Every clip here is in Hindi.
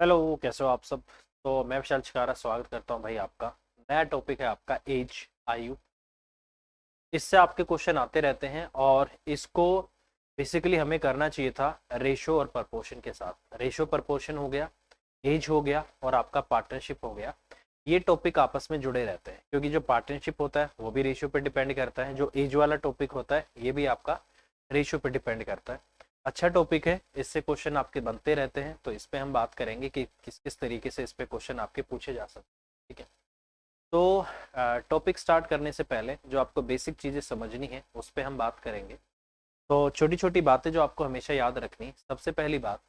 हेलो, कैसे हो आप सब। तो मैं विशाल चिकारा स्वागत करता हूं भाई आपका। नया टॉपिक है आपका एज, आयु। इससे आपके क्वेश्चन आते रहते हैं और इसको बेसिकली हमें करना चाहिए था रेशो और प्रपोर्शन के साथ। रेशो प्रपोर्शन हो गया, एज हो गया और आपका पार्टनरशिप हो गया। ये टॉपिक आपस में जुड़े रहते हैं क्योंकि जो पार्टनरशिप होता है वो भी रेशियो पे डिपेंड करता है, जो एज वाला टॉपिक होता है ये भी आपका रेशियो पे डिपेंड करता है। अच्छा टॉपिक है, इससे क्वेश्चन आपके बनते रहते हैं, तो इस पे हम बात करेंगे कि किस किस तरीके से इस पे क्वेश्चन आपके पूछे जा सकते हैं। ठीक है, तो टॉपिक स्टार्ट करने से पहले जो आपको बेसिक चीज़ें समझनी है उस पे हम बात करेंगे। तो छोटी छोटी बातें जो आपको हमेशा याद रखनी। सबसे पहली बात,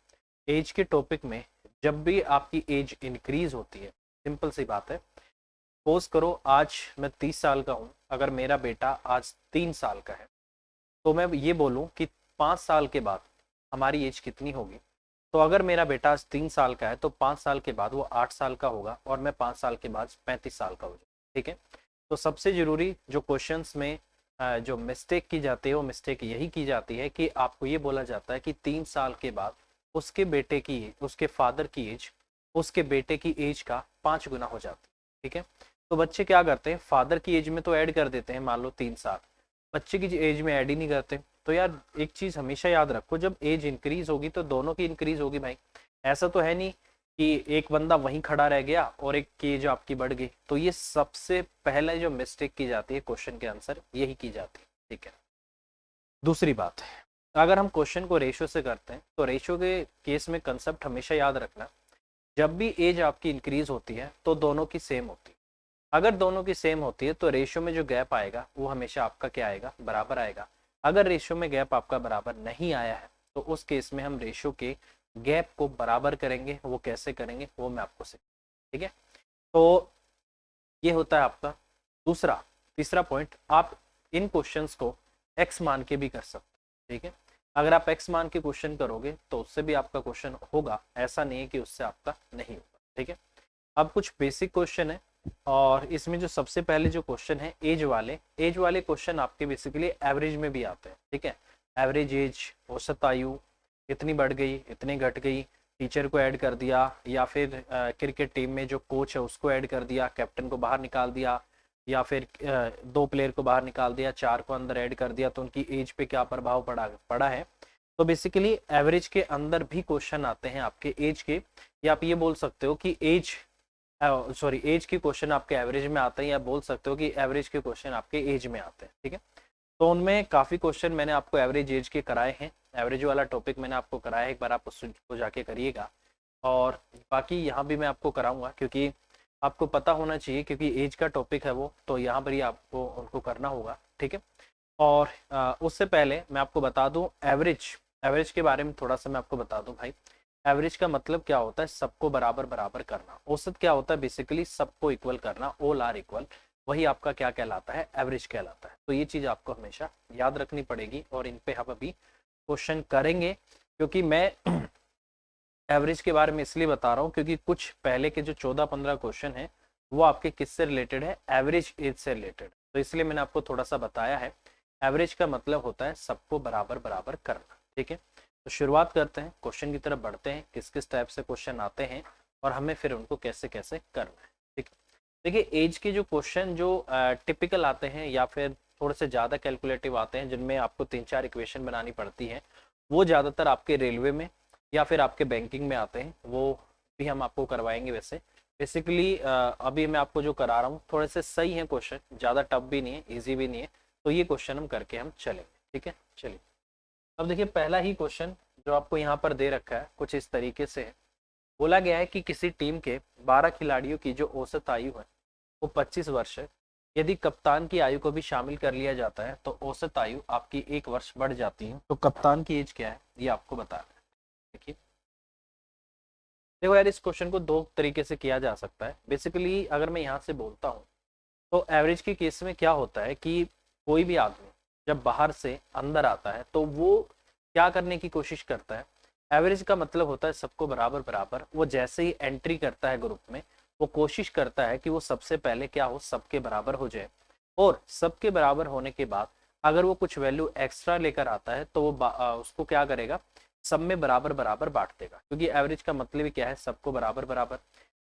एज के टॉपिक में जब भी आपकी एज इंक्रीज होती है, सिंपल सी बात है, सपोज करो आज मैं 30 साल का हूँ, अगर मेरा बेटा आज 3 साल का है, तो मैं ये बोलूँ कि 5 साल के बाद हमारी एज कितनी होगी। तो अगर मेरा बेटा आज 3 साल का है तो 5 साल के बाद वो 8 साल का होगा और मैं 5 साल के बाद 35 साल का हो जाऊँ। ठीक है, तो सबसे जरूरी जो क्वेश्चंस में जो मिस्टेक की जाती है वो मिस्टेक यही की जाती है कि आपको ये बोला जाता है कि 3 साल के बाद उसके बेटे की, उसके फादर की एज उसके बेटे की एज का 5 गुना हो जाती है। ठीक है, तो बच्चे क्या करते हैं, फादर की एज में तो ऐड कर देते हैं, मान लो 3 साल, बच्चे की एज में ऐड ही नहीं करते। तो यार एक चीज हमेशा याद रखो, जब एज इंक्रीज होगी तो दोनों की इंक्रीज होगी भाई। ऐसा तो है नहीं कि एक बंदा वहीं खड़ा रह गया और एक की एज आपकी बढ़ गई। तो ये सबसे पहले जो मिस्टेक की जाती है क्वेश्चन के आंसर यही की जाती है। ठीक है, दूसरी बात, अगर हम क्वेश्चन को रेशो से करते हैं तो रेशो के केस में कंसेप्ट हमेशा याद रखना, जब भी एज आपकी इंक्रीज होती है तो दोनों की सेम होती है। अगर दोनों की सेम होती है तो रेशियो में जो गैप आएगा वो हमेशा आपका क्या आएगा, बराबर आएगा। अगर रेशियो में गैप आपका बराबर नहीं आया है तो उस केस में हम रेशियो के गैप को बराबर करेंगे। वो कैसे करेंगे वो मैं आपको सिखा। ठीक है, तो ये होता है आपका दूसरा। तीसरा पॉइंट, आप इन क्वेश्चंस को एक्स मान के भी कर सकते हैं। ठीक है, अगर आप एक्स मान के क्वेश्चन करोगे तो उससे भी आपका क्वेश्चन होगा, ऐसा नहीं है कि उससे आपका नहीं होगा। ठीक है, अब कुछ बेसिक क्वेश्चन है और इसमें जो सबसे पहले जो क्वेश्चन है एज वाले क्वेश्चन आपके बेसिकली एवरेज में भी आते हैं। ठीक है, एवरेज एज, औसत आयु, इतनी बढ़ गई, इतनी घट गई, टीचर को ऐड कर दिया, या फिर क्रिकेट टीम में जो कोच है उसको ऐड कर दिया, कैप्टन को बाहर निकाल दिया, या फिर 2 प्लेयर को बाहर निकाल दिया, 4 को अंदर ऐड कर दिया, तो उनकी एज पे क्या प्रभाव पड़ा पड़ा है। तो बेसिकली एवरेज के अंदर भी क्वेश्चन आते हैं आपके एज के, या आप ये बोल सकते हो कि एज, सॉरी, एज के क्वेश्चन आपके एवरेज में आते हैं, या बोल सकते हो कि एवरेज के क्वेश्चन आपके एज में आते हैं। ठीक है, तो उनमें काफ़ी क्वेश्चन मैंने आपको एवरेज एज के कराए हैं। एवरेज वाला टॉपिक मैंने आपको कराया है, एक बार आप उसको जाके करिएगा। और बाकी यहाँ भी मैं आपको कराऊंगा क्योंकि आपको पता होना चाहिए, क्योंकि एज का टॉपिक है वो, तो यहाँ पर ही आपको उनको करना होगा। ठीक है, और उससे पहले मैं आपको बता दूं एवरेज, एवरेज के बारे में थोड़ा सा मैं आपको बता दूं भाई। एवरेज का मतलब क्या होता है, सबको बराबर बराबर करना। औसत क्या होता है, बेसिकली सबको इक्वल करना, ऑल आर इक्वल। वही आपका क्या कहलाता है, एवरेज कहलाता है। तो ये चीज आपको हमेशा याद रखनी पड़ेगी और इन पे हम अभी क्वेश्चन करेंगे। क्योंकि मैं एवरेज के बारे में इसलिए बता रहा हूँ क्योंकि कुछ पहले के जो 14-15 क्वेश्चन है वो आपके किससे रिलेटेड है, एवरेज एज से रिलेटेड। तो इसलिए मैंने आपको थोड़ा सा बताया है। एवरेज का मतलब होता है सबको बराबर बराबर करना। ठीक है, तो शुरुआत करते हैं, क्वेश्चन की तरफ बढ़ते हैं, किस किस टाइप से क्वेश्चन आते हैं और हमें फिर उनको कैसे कैसे करना है। ठीक है, देखिए एज के जो क्वेश्चन जो टिपिकल आते हैं या फिर थोड़े से ज़्यादा कैलकुलेटिव आते हैं, जिनमें आपको 3-4 इक्वेशन बनानी पड़ती है, वो ज़्यादातर आपके रेलवे में या फिर आपके बैंकिंग में आते हैं। वो भी हम आपको करवाएंगे। वैसे बेसिकली अभी मैं आपको जो करा रहा हूँ थोड़े से सही है क्वेश्चन, ज़्यादा टफ भी नहीं है, ईजी भी नहीं है। तो ये क्वेश्चन हम करके हम चलेंगे। ठीक है, चलिए अब देखिए पहला ही क्वेश्चन जो आपको यहाँ पर दे रखा है कुछ इस तरीके से है। बोला गया है कि किसी टीम के 12 खिलाड़ियों की जो औसत आयु है वो 25 वर्ष है। यदि कप्तान की आयु को भी शामिल कर लिया जाता है तो औसत आयु आपकी 1 वर्ष बढ़ जाती है। तो कप्तान की एज क्या है ये आपको बताना है। देखिए, देखो यार, इस क्वेश्चन को दो तरीके से किया जा सकता है। बेसिकली अगर मैं यहाँ से बोलता हूँ तो एवरेज के केस में क्या होता है कि कोई भी आदमी जब बाहर से अंदर आता है तो वो क्या करने की कोशिश करता है। एवरेज का मतलब होता है सबको बराबर बराबर। वो जैसे ही एंट्री करता है ग्रुप में, वो कोशिश करता है कि वो सबसे पहले क्या हो, सबके बराबर हो जाए। और सबके बराबर होने के बाद अगर वो कुछ वैल्यू एक्स्ट्रा लेकर आता है तो वो उसको क्या करेगा, सब में बराबर बराबर बांट देगा, क्योंकि एवरेज का मतलब ही क्या है, सबको बराबर बराबर।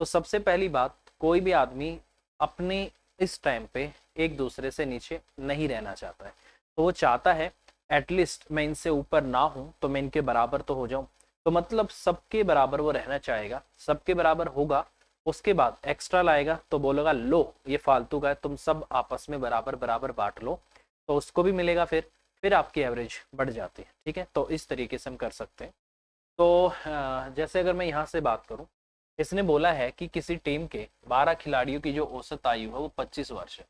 तो सबसे पहली बात, कोई भी आदमी अपने इस टाइम पे एक दूसरे से नीचे नहीं रहना चाहता है, तो वो चाहता है एटलीस्ट मैं इनसे ऊपर ना हूं तो मैं इनके बराबर तो हो जाऊं। तो मतलब सबके बराबर वो रहना चाहेगा, सबके बराबर होगा, उसके बाद एक्स्ट्रा लाएगा तो बोलेगा लो ये फालतू का है, तुम सब आपस में बराबर बराबर बांट लो, तो उसको भी मिलेगा, फिर आपकी एवरेज बढ़ जाती है। ठीक है, तो इस तरीके से हम कर सकते हैं। तो जैसे अगर मैं यहाँ से बात करूँ, इसने बोला है कि किसी टीम के 12 खिलाड़ियों की जो औसत आयु है वो 25 वर्ष है।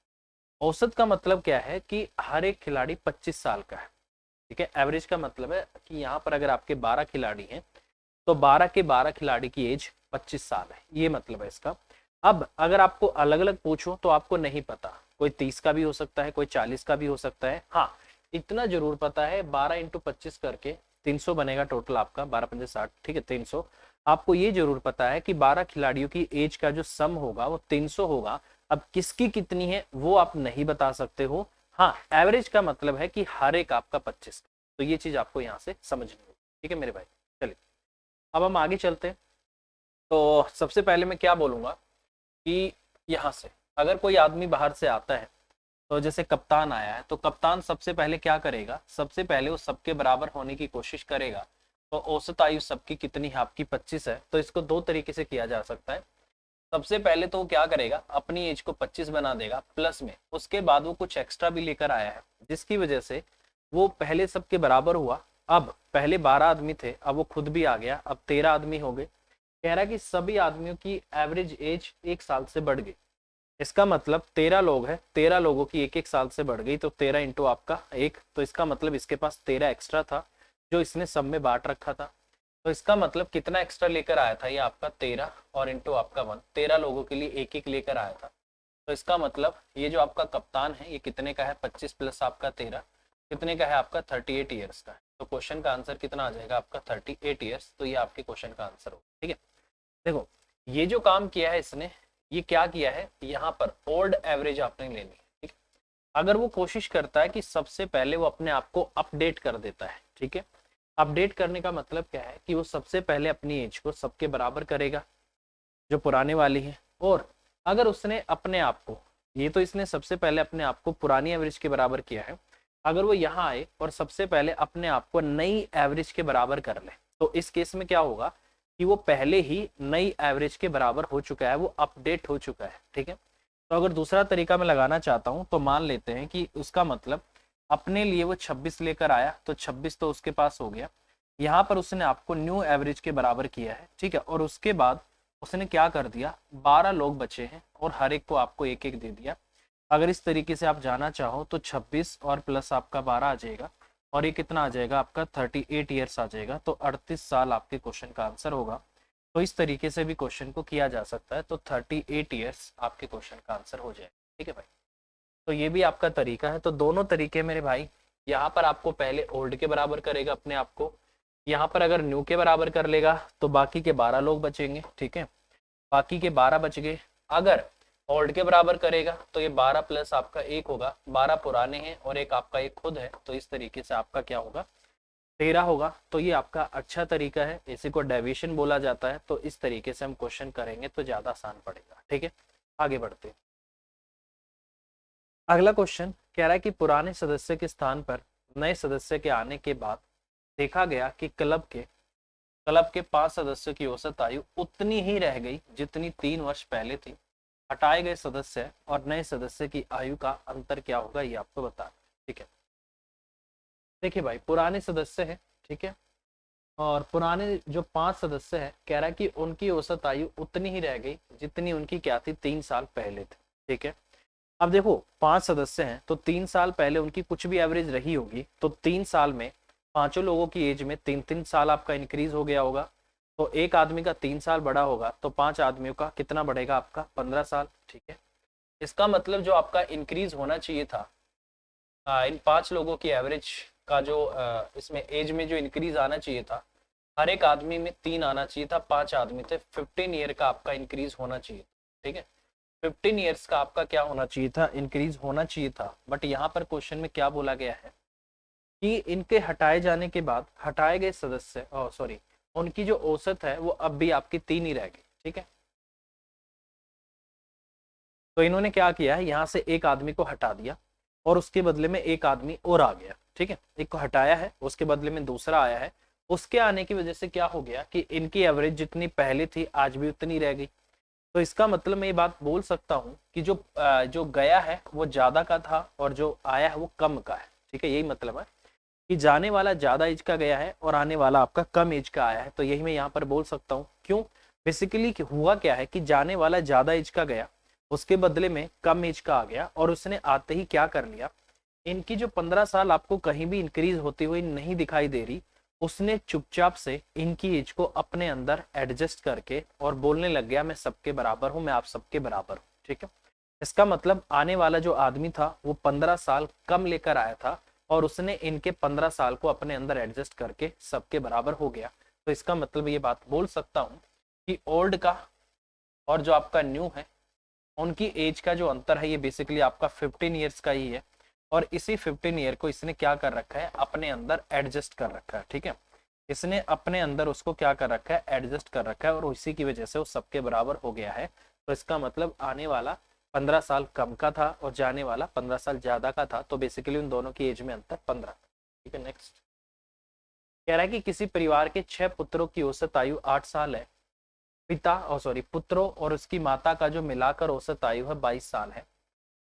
औसत का मतलब क्या है कि हर एक खिलाड़ी 25 साल का है। ठीक है, एवरेज का मतलब है कि यहाँ पर अगर आपके 12 खिलाड़ी हैं तो 12 के 12 खिलाड़ी की एज 25 साल है, ये मतलब है इसका। अब अगर आपको अलग अलग पूछो तो आपको नहीं पता, कोई 30 का भी हो सकता है, कोई 40 का भी हो सकता है। हाँ, इतना जरूर पता है 12 इंटू 25 करके 300 बनेगा टोटल आपका, 12 पंजे 60, ठीक है 300। आपको ये जरूर पता है कि 12 खिलाड़ियों की एज का जो सम होगा वो 300 होगा। अब किसकी कितनी है वो आप नहीं बता सकते हो। हाँ, एवरेज का मतलब है कि हर एक आपका 25 का, तो ये चीज आपको यहाँ से समझनी होगी। ठीक है मेरे भाई, चलिए अब हम आगे चलते हैं। तो सबसे पहले मैं क्या बोलूंगा कि यहाँ से अगर कोई आदमी बाहर से आता है, तो जैसे कप्तान आया है, तो कप्तान सबसे पहले क्या करेगा, सबसे पहले वो सबके बराबर होने की कोशिश करेगा। तो औसत आयु सबकी कितनी है, आपकी 25 है, तो इसको दो तरीके से किया जा सकता है। सबसे पहले तो वो क्या करेगा, अपनी एज को 25 बना देगा प्लस में, उसके बाद वो कुछ एक्स्ट्रा भी लेकर आया है, जिसकी वजह से वो पहले सबके बराबर हुआ। अब पहले 12 आदमी थे, अब वो खुद भी आ गया, अब 13 आदमी हो गए। कह रहा है कि सभी आदमियों की एवरेज एज 1 साल से बढ़ गई। इसका मतलब 13 लोग हैं, 13 लोगों की 1 1 साल से बढ़ गई, तो 13 इंटू आपका 1, तो इसका मतलब इसके पास 13 एक्स्ट्रा था जो इसने सब में बांट रखा था। तो इसका मतलब कितना एक्स्ट्रा लेकर आया था, ये आपका 13 और इंटू आपका 1, 13 लोगों के लिए एक एक लेकर आया था। तो इसका मतलब ये जो आपका कप्तान है ये कितने का है, 25 प्लस आपका 13 कितने का है, आपका 38 ईयर्स का है। तो क्वेश्चन का आंसर कितना आ जाएगा आपका 38 ईयर्स, तो ये आपके क्वेश्चन का आंसर होगा। ठीक है, देखो ये जो काम किया है इसने, ये क्या किया है, यहाँ पर ओल्ड एवरेज आपने लेनी है। ठीक है, अगर वो कोशिश करता है कि सबसे पहले वो अपने आप को अपडेट कर देता है, ठीक है, अपडेट करने का मतलब क्या है कि वो सबसे पहले अपनी एज को सबके बराबर करेगा जो पुराने वाली है। और अगर उसने अपने आप को, ये तो इसने सबसे पहले अपने आप को पुरानी एवरेज के बराबर किया है, अगर वो यहाँ आए और सबसे पहले अपने आप को नई एवरेज के बराबर कर ले, तो इस केस में क्या होगा कि वो पहले ही नई एवरेज के बराबर हो चुका है, वो अपडेट हो चुका है। ठीक है, तो अगर दूसरा तरीका मैं लगाना चाहता हूँ तो मान लेते हैं कि उसका मतलब अपने लिए वो 26 लेकर आया, तो 26 तो उसके पास हो गया, यहाँ पर उसने आपको न्यू एवरेज के बराबर किया है। ठीक है, और उसके बाद उसने क्या कर दिया, 12 लोग बचे हैं और हर एक को आपको एक एक दे दिया। अगर इस तरीके से आप जाना चाहो तो 26 और प्लस आपका 12 आ जाएगा, और ये कितना आ जाएगा आपका 38 ईयर्स आ जाएगा, तो 38 साल आपके क्वेश्चन का आंसर होगा। तो इस तरीके से भी क्वेश्चन को किया जा सकता है, तो 38 ईयर्स आपके क्वेश्चन का आंसर हो जाएगा। ठीक है भाई, तो ये भी आपका तरीका है। तो दोनों तरीके मेरे भाई, यहाँ पर आपको पहले ओल्ड के बराबर करेगा अपने आप को, यहाँ पर अगर न्यू के बराबर कर लेगा तो बाकी के 12 लोग बचेंगे। ठीक है, बाकी के 12 बच गए। अगर ओल्ड के बराबर करेगा तो ये 12 प्लस आपका 1 होगा, 12 पुराने हैं और एक आपका एक खुद है, तो इस तरीके से आपका क्या होगा, 13 होगा। तो ये आपका अच्छा तरीका है, इसी को डेविएशन बोला जाता है। तो इस तरीके से हम क्वेश्चन करेंगे तो ज्यादा आसान पड़ेगा। ठीक है, आगे बढ़ते हैं। अगला क्वेश्चन कह रहा है कि पुराने सदस्य के स्थान पर नए सदस्य के आने के बाद देखा गया कि क्लब के 5 सदस्यों की औसत आयु उतनी ही रह गई जितनी 3 वर्ष पहले थी। हटाए गए सदस्य और नए सदस्य की आयु का अंतर क्या होगा, ये आपको बताना। ठीक है, देखिए भाई पुराने सदस्य हैं, ठीक है, और पुराने जो 5 सदस्य हैं कह रहा है कि उनकी औसत आयु उतनी ही रह गई जितनी उनकी क्या थी, 3 साल पहले थी। ठीक है, अब देखो 5 सदस्य हैं तो 3 साल पहले उनकी कुछ भी एवरेज रही होगी, तो 3 साल में पांचों लोगों की एज में 3 3 साल आपका इंक्रीज हो गया होगा। तो एक आदमी का 3 साल बड़ा होगा तो 5 आदमियों का कितना बढ़ेगा, आपका 15 साल। ठीक है, इसका मतलब जो आपका इंक्रीज होना चाहिए था, इन 5 लोगों की एवरेज का जो इसमें एज में जो इंक्रीज आना चाहिए था, हर एक आदमी में 3 आना चाहिए था, 5 आदमी थे, 15 ईयर का आपका इंक्रीज होना चाहिए। ठीक है, 15 ईयर्स का आपका क्या होना चाहिए था, इंक्रीज होना चाहिए था। बट यहाँ पर क्वेश्चन में क्या बोला गया है कि इनके हटाए जाने के बाद हटाए गए सदस्य सॉरी उनकी जो औसत है वो अब भी आपकी 3 ही रह गई। ठीक है, तो इन्होंने क्या किया है, यहाँ से एक आदमी को हटा दिया और उसके बदले में एक आदमी और आ गया। ठीक है, एक को हटाया है, उसके बदले में दूसरा आया है। उसके आने की वजह से क्या हो गया कि इनकी एवरेज जितनी पहले थी आज भी उतनी रह गई। तो इसका मतलब मैं ये बात बोल सकता हूँ कि जो गया है वो ज्यादा का था और जो आया है वो कम का है। ठीक है, यही मतलब है कि जाने वाला ज्यादा एज का गया है और आने वाला आपका कम एज का आया है। तो यही मैं यहाँ पर बोल सकता हूँ। क्यों? बेसिकली हुआ क्या है कि जाने वाला ज्यादा एज का गया, उसके बदले में कम एज का आ गया और उसने आते ही क्या कर लिया, इनकी जो 15 साल आपको कहीं भी इंक्रीज होती हुई नहीं दिखाई दे रही, उसने चुपचाप से इनकी एज को अपने अंदर एडजस्ट करके और बोलने लग गया मैं सबके बराबर हूं, मैं आप सबके बराबर हूं। ठीक है, इसका मतलब आने वाला जो आदमी था वो 15 साल कम लेकर आया था और उसने इनके 15 साल को अपने अंदर एडजस्ट करके सबके बराबर हो गया। तो इसका मतलब ये बात बोल सकता हूँ कि ओल्ड का और जो आपका न्यू है उनकी एज का जो अंतर है ये बेसिकली आपका 15 ईयर्स का ही है और इसी 15 ईयर को इसने क्या कर रखा है, अपने अंदर एडजस्ट कर रखा है। ठीक है, इसने अपने अंदर उसको क्या कर रखा है, एडजस्ट कर रखा है और इसी की वजह से वो सबके बराबर हो गया है। तो इसका मतलब आने वाला 15 साल कम का था और जाने वाला 15 साल ज्यादा का था। तो बेसिकली उन दोनों की एज में अंतर 15। ठीक है, नेक्स्ट कह रहा है कि किसी परिवार के 6 पुत्रों की औसत आयु 8 साल है। पुत्रों और उसकी माता का जो मिलाकर औसत आयु है 22 साल है।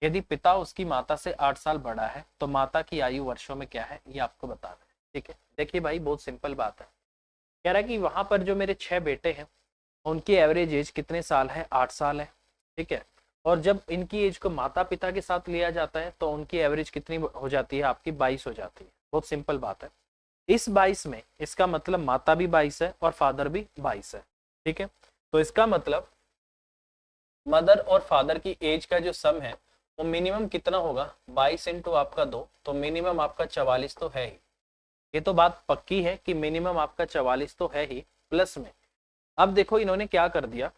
यदि पिता उसकी माता से 8 साल बड़ा है तो माता की आयु वर्षों में क्या है, ये आपको बताना है। ठीक है, देखिए भाई बहुत सिंपल बात है। कह रहा है कि वहां पर जो मेरे 6 बेटे हैं उनकी एवरेज एज कितने साल है, 8 साल है। ठीक है, और जब इनकी एज को माता पिता के साथ लिया जाता है तो उनकी एवरेज कितनी हो जाती है, आपकी 22 हो जाती है। बहुत सिंपल बात है। इस 22 में इसका मतलब माता भी 22 है और फादर भी 22 है। ठीक है, तो इसका मतलब मदर और फादर की एज का जो सम है वो मिनिमम कितना होगा, 22 इंटू आपका 2, तो मिनिमम आपका 44 तो है ही। ये तो बात पक्की है कि मिनिमम आपका 44 तो है ही। प्लस में अब देखो इन्होंने क्या कर दिया,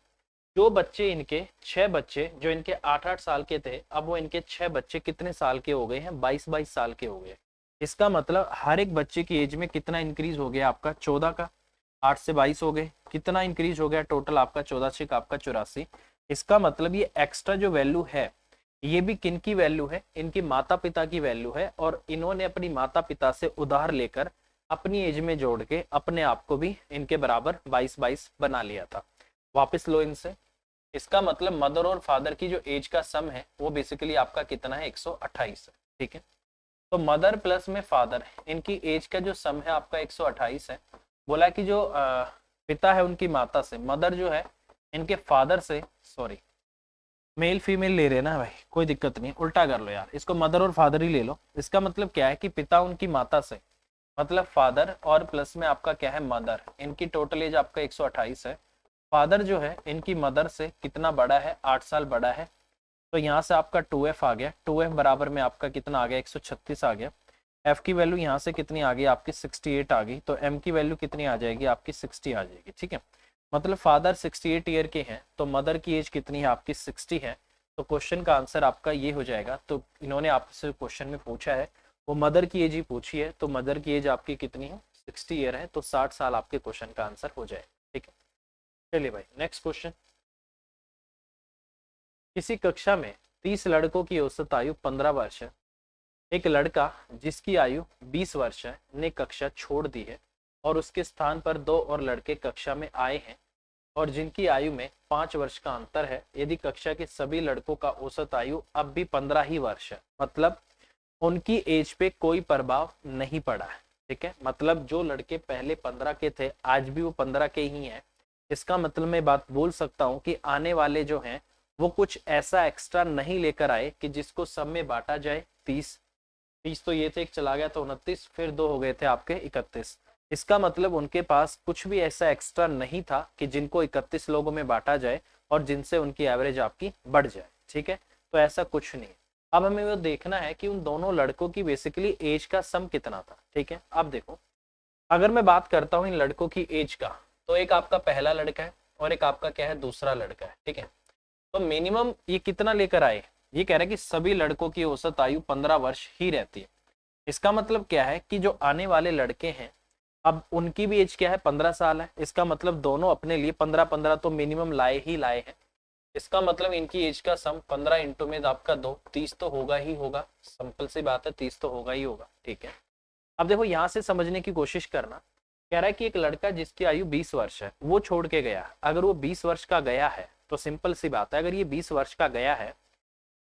जो बच्चे इनके 6 बच्चे जो इनके 8-8 साल के थे, अब वो इनके 6 बच्चे कितने साल के हो गए हैं, 22-22 साल के हो गए। इसका मतलब हर एक बच्चे की एज में कितना इंक्रीज हो गया आपका, 14 का। 8 से 22 हो गए, कितना इंक्रीज हो गया टोटल आपका, 14 से आपका 84। इसका मतलब ये एक्स्ट्रा जो वैल्यू है ये भी किन की वैल्यू है, इनकी माता पिता की वैल्यू है और इन्होंने अपनी माता पिता से उधार लेकर अपनी एज में जोड़ के अपने आप को भी इनके बराबर 22-22 बना लिया था। वापस लो इनसे। इसका मतलब मदर और फादर की जो एज का सम है वो बेसिकली आपका कितना है, 128 है। ठीक है, तो मदर प्लस में फादर इनकी एज का जो सम है आपका 128 है। बोला कि जो पिता है उनकी माता से, मदर जो है इनके फादर से, सॉरी मेल फीमेल ले रहे ना भाई, कोई दिक्कत नहीं, उल्टा कर लो यार, इसको मदर और फादर ही ले लो। इसका मतलब क्या है कि पिता उनकी माता से मतलब फादर और प्लस में आपका क्या है, मदर, इनकी टोटल एज आपका 128 है। फादर जो है इनकी मदर से कितना बड़ा है, 8 साल बड़ा है। तो यहाँ से आपका 2f आ गया, 2f बराबर में आपका कितना आ गया, 136 आ गया। f की वैल्यू यहाँ से कितनी आ गई आपकी, 68 आ गई। तो m की वैल्यू कितनी आ जाएगी आपकी, 60 आ जाएगी। ठीक है, मतलब फादर 68 ईयर के हैं तो मदर की एज कितनी है आपकी, 60 है। तो क्वेश्चन का आंसर आपका ये हो जाएगा। तो इन्होंने आपसे क्वेश्चन में पूछा है वो मदर की एज ही पूछी है, तो मदर की एज आपकी कितनी है, 60 ईयर है। तो 60 साल आपके क्वेश्चन का आंसर हो जाए। ठीक है, चलिए भाई नेक्स्ट क्वेश्चन। किसी कक्षा में 30 लड़कों की औसत आयु 15 वर्ष है। एक लड़का जिसकी आयु 20 वर्ष है ने कक्षा छोड़ दी है और उसके स्थान पर 2 और लड़के कक्षा में आए हैं और जिनकी आयु में 5 वर्ष का अंतर है। यदि कक्षा के सभी लड़कों का औसत आयु अब भी 15 ही वर्ष है, मतलब उनकी एज पे कोई प्रभाव नहीं पड़ा है। ठीक है, मतलब जो लड़के पहले 15 के थे आज भी वो 15 के ही हैं। इसका मतलब मैं बात बोल सकता हूँ कि आने वाले जो हैं वो कुछ ऐसा एक्स्ट्रा नहीं लेकर आए कि जिसको सब में बांटा जाए। 30 तो ये थे, एक चला गया तो 29, फिर 2 हो गए थे आपके 31। इसका मतलब उनके पास कुछ भी ऐसा एक्स्ट्रा नहीं था कि जिनको 31 लोगों में बांटा जाए और जिनसे उनकी एवरेज आपकी बढ़ जाए। ठीक है, तो ऐसा कुछ नहीं। अब हमें वो देखना है कि उन दोनों लड़कों की बेसिकली एज का सम कितना था। ठीक है, अब देखो अगर मैं बात करता हूँ इन लड़कों की एज का, तो एक आपका पहला लड़का है और एक आपका क्या है, दूसरा लड़का है। ठीक है, तो मिनिमम ये कितना लेकर आए, ये कह रहे हैं कि सभी लड़कों की औसत आयु 15 वर्ष ही रहती है। इसका मतलब क्या है कि जो आने वाले लड़के हैं अब उनकी भी एज क्या है, 15 साल है। इसका मतलब दोनों अपने लिए 15-15 तो मिनिमम लाए ही लाए हैं। इसका मतलब इनकी एज का सम 15 इंटू में आपका 2, 30 तो होगा ही होगा। सिंपल सी बात है, 30 तो होगा ही होगा। ठीक है, अब देखो यहाँ से समझने की कोशिश करना। कह रहा है कि एक लड़का जिसकी आयु 20 वर्ष है वो छोड़ के गया। अगर वो 20 वर्ष का गया है तो सिंपल सी बात है, अगर ये 20 वर्ष का गया है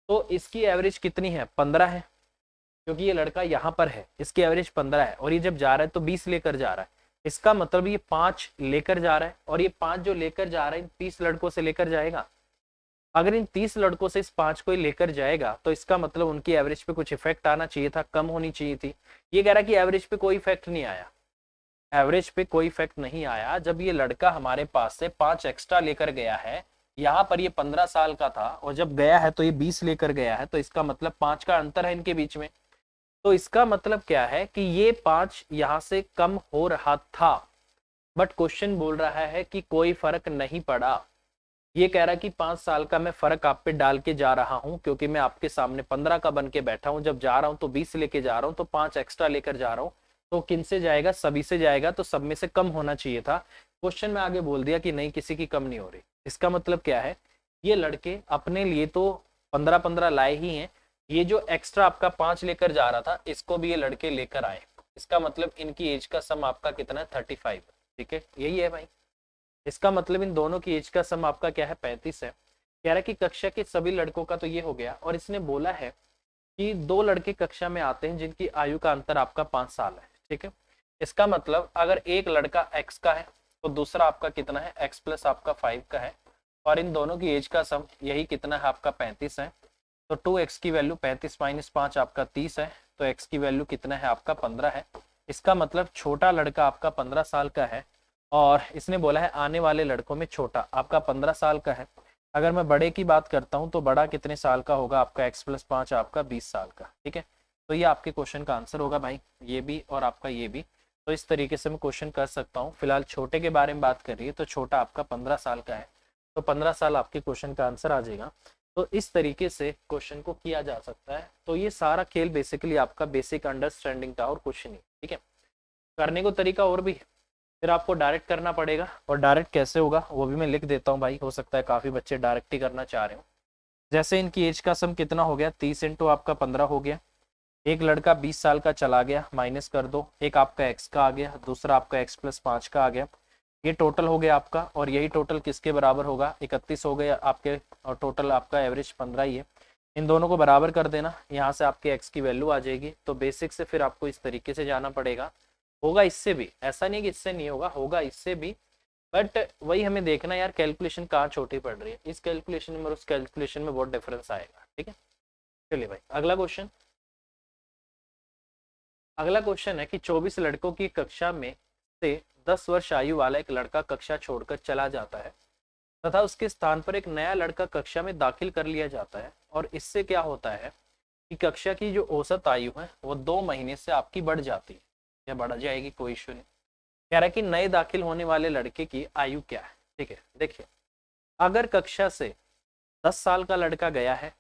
तो इसकी एवरेज कितनी है, 15 है। क्योंकि ये लड़का यहाँ पर है, इसकी एवरेज 15 है और ये जब जा रहा है तो 20 लेकर जा रहा है। इसका मतलब ये 5 लेकर जा रहा है और ये 5 जो लेकर जा रहा है इन 30 लड़कों से लेकर जाएगा। अगर इन 30 लड़कों से इस 5 को ही लेकर जाएगा तो इसका मतलब उनकी एवरेज पे कुछ इफेक्ट आना चाहिए था, कम होनी चाहिए थी। ये कह रहा है कि एवरेज पे कोई इफेक्ट नहीं आया, एवरेज पे कोई इफेक्ट नहीं आया। जब ये लड़का हमारे पास से 5 एक्स्ट्रा लेकर गया है, यहाँ पर ये 15 साल का था और जब गया है तो ये 20 लेकर गया है, तो इसका मतलब 5 का अंतर है इनके बीच में। तो इसका मतलब क्या है कि ये 5 यहाँ से कम हो रहा था, बट क्वेश्चन बोल रहा है कि कोई फर्क नहीं पड़ा। ये कह रहा है कि 5 साल का मैं फर्क आप पे डाल के जा रहा हूं, क्योंकि मैं आपके सामने 15 का बन के बैठा हूं। जब जा रहा हूं तो 20 लेके जा रहा हूं, तो 5 एक्स्ट्रा लेकर जा रहा हूं। तो किन से जाएगा, सभी से जाएगा, तो सब में से कम होना चाहिए था। क्वेश्चन में आगे बोल दिया कि नहीं, किसी की कम नहीं हो रही। इसका मतलब क्या है, ये लड़के अपने लिए तो 15-15 लाए ही हैं। ये जो एक्स्ट्रा आपका 5 लेकर जा रहा था इसको भी ये लड़के लेकर आए। इसका मतलब इनकी एज का सम आपका कितना है, 35। ठीक है, यही है भाई। इसका मतलब इन दोनों की एज का सम आपका क्या है, 35 है। कह रहा है कि कक्षा के सभी लड़कों का तो ये हो गया, और इसने बोला है कि 2 लड़के कक्षा में आते हैं जिनकी आयु का अंतर आपका 5 साल है। ठीक है, इसका मतलब अगर एक लड़का x का है तो दूसरा आपका कितना है, x प्लस आपका 5 का है, और इन दोनों की एज का सम यही कितना है आपका 35 है। तो 2x की वैल्यू 35 माइनस 5 आपका 30 है, तो x की वैल्यू कितना है आपका 15 है। इसका मतलब छोटा लड़का आपका 15 साल का है, और इसने बोला है आने वाले लड़कों में छोटा आपका 15 साल का है। अगर मैं बड़े की बात करता हूं तो बड़ा कितने साल का होगा आपका, x प्लस 5 आपका 20 साल का। ठीक है, तो ये आपके क्वेश्चन का आंसर होगा भाई, ये भी और आपका ये भी। तो इस तरीके से मैं क्वेश्चन कर सकता हूँ। फिलहाल छोटे के बारे में बात कर रही है तो छोटा आपका 15 साल का है, तो 15 साल आपके क्वेश्चन का आंसर आ जाएगा। तो इस तरीके से क्वेश्चन को किया जा सकता है। तो ये सारा खेल बेसिकली आपका बेसिक अंडरस्टैंडिंग था और कुछ नहीं। ठीक है, करने को तरीका और भी, फिर आपको डायरेक्ट करना पड़ेगा, और डायरेक्ट कैसे होगा वो भी मैं लिख देता हूँ भाई, हो सकता है काफ़ी बच्चे डायरेक्ट ही करना चाह रहे हो। जैसे इनकी एज का सम कितना हो गया, 30 इंटू आपका 15 हो गया। एक लड़का 20 साल का चला गया, माइनस कर दो, एक आपका एक्स का आ गया, दूसरा आपका एक्स प्लस 5 का आ गया। ये टोटल हो गया आपका, और यही टोटल किसके बराबर होगा, 31 हो गया आपके, और टोटल आपका एवरेज 15 ही है। इन दोनों को बराबर कर देना, यहाँ से आपके एक्स की वैल्यू आ जाएगी। तो बेसिक से फिर आपको इस तरीके से जाना पड़ेगा। होगा इससे भी, ऐसा नहीं कि इससे नहीं होगा, होगा इससे भी, बट वही हमें देखना यार कैलकुलेशन कहाँ छोटी पड़ रही है। इस कैलकुलेशन में और उस कैलकुलेशन में बहुत डिफरेंस आएगा। ठीक है, चलिए भाई अगला क्वेश्चन। अगला क्वेश्चन है कि 24 लड़कों की कक्षा में से 10 वर्ष आयु वाला एक लड़का कक्षा छोड़कर चला जाता है तथा उसके स्थान पर एक नया लड़का कक्षा में दाखिल कर लिया जाता है, और इससे क्या होता है कि कक्षा की जो औसत आयु है वो 2 महीने से आपकी बढ़ जाती है, या बढ़ जाएगी, कोई इशू नहीं। कह रहा है कि नए दाखिल होने वाले लड़के की आयु क्या है। ठीक है, देखिए अगर कक्षा से 10 साल का लड़का गया है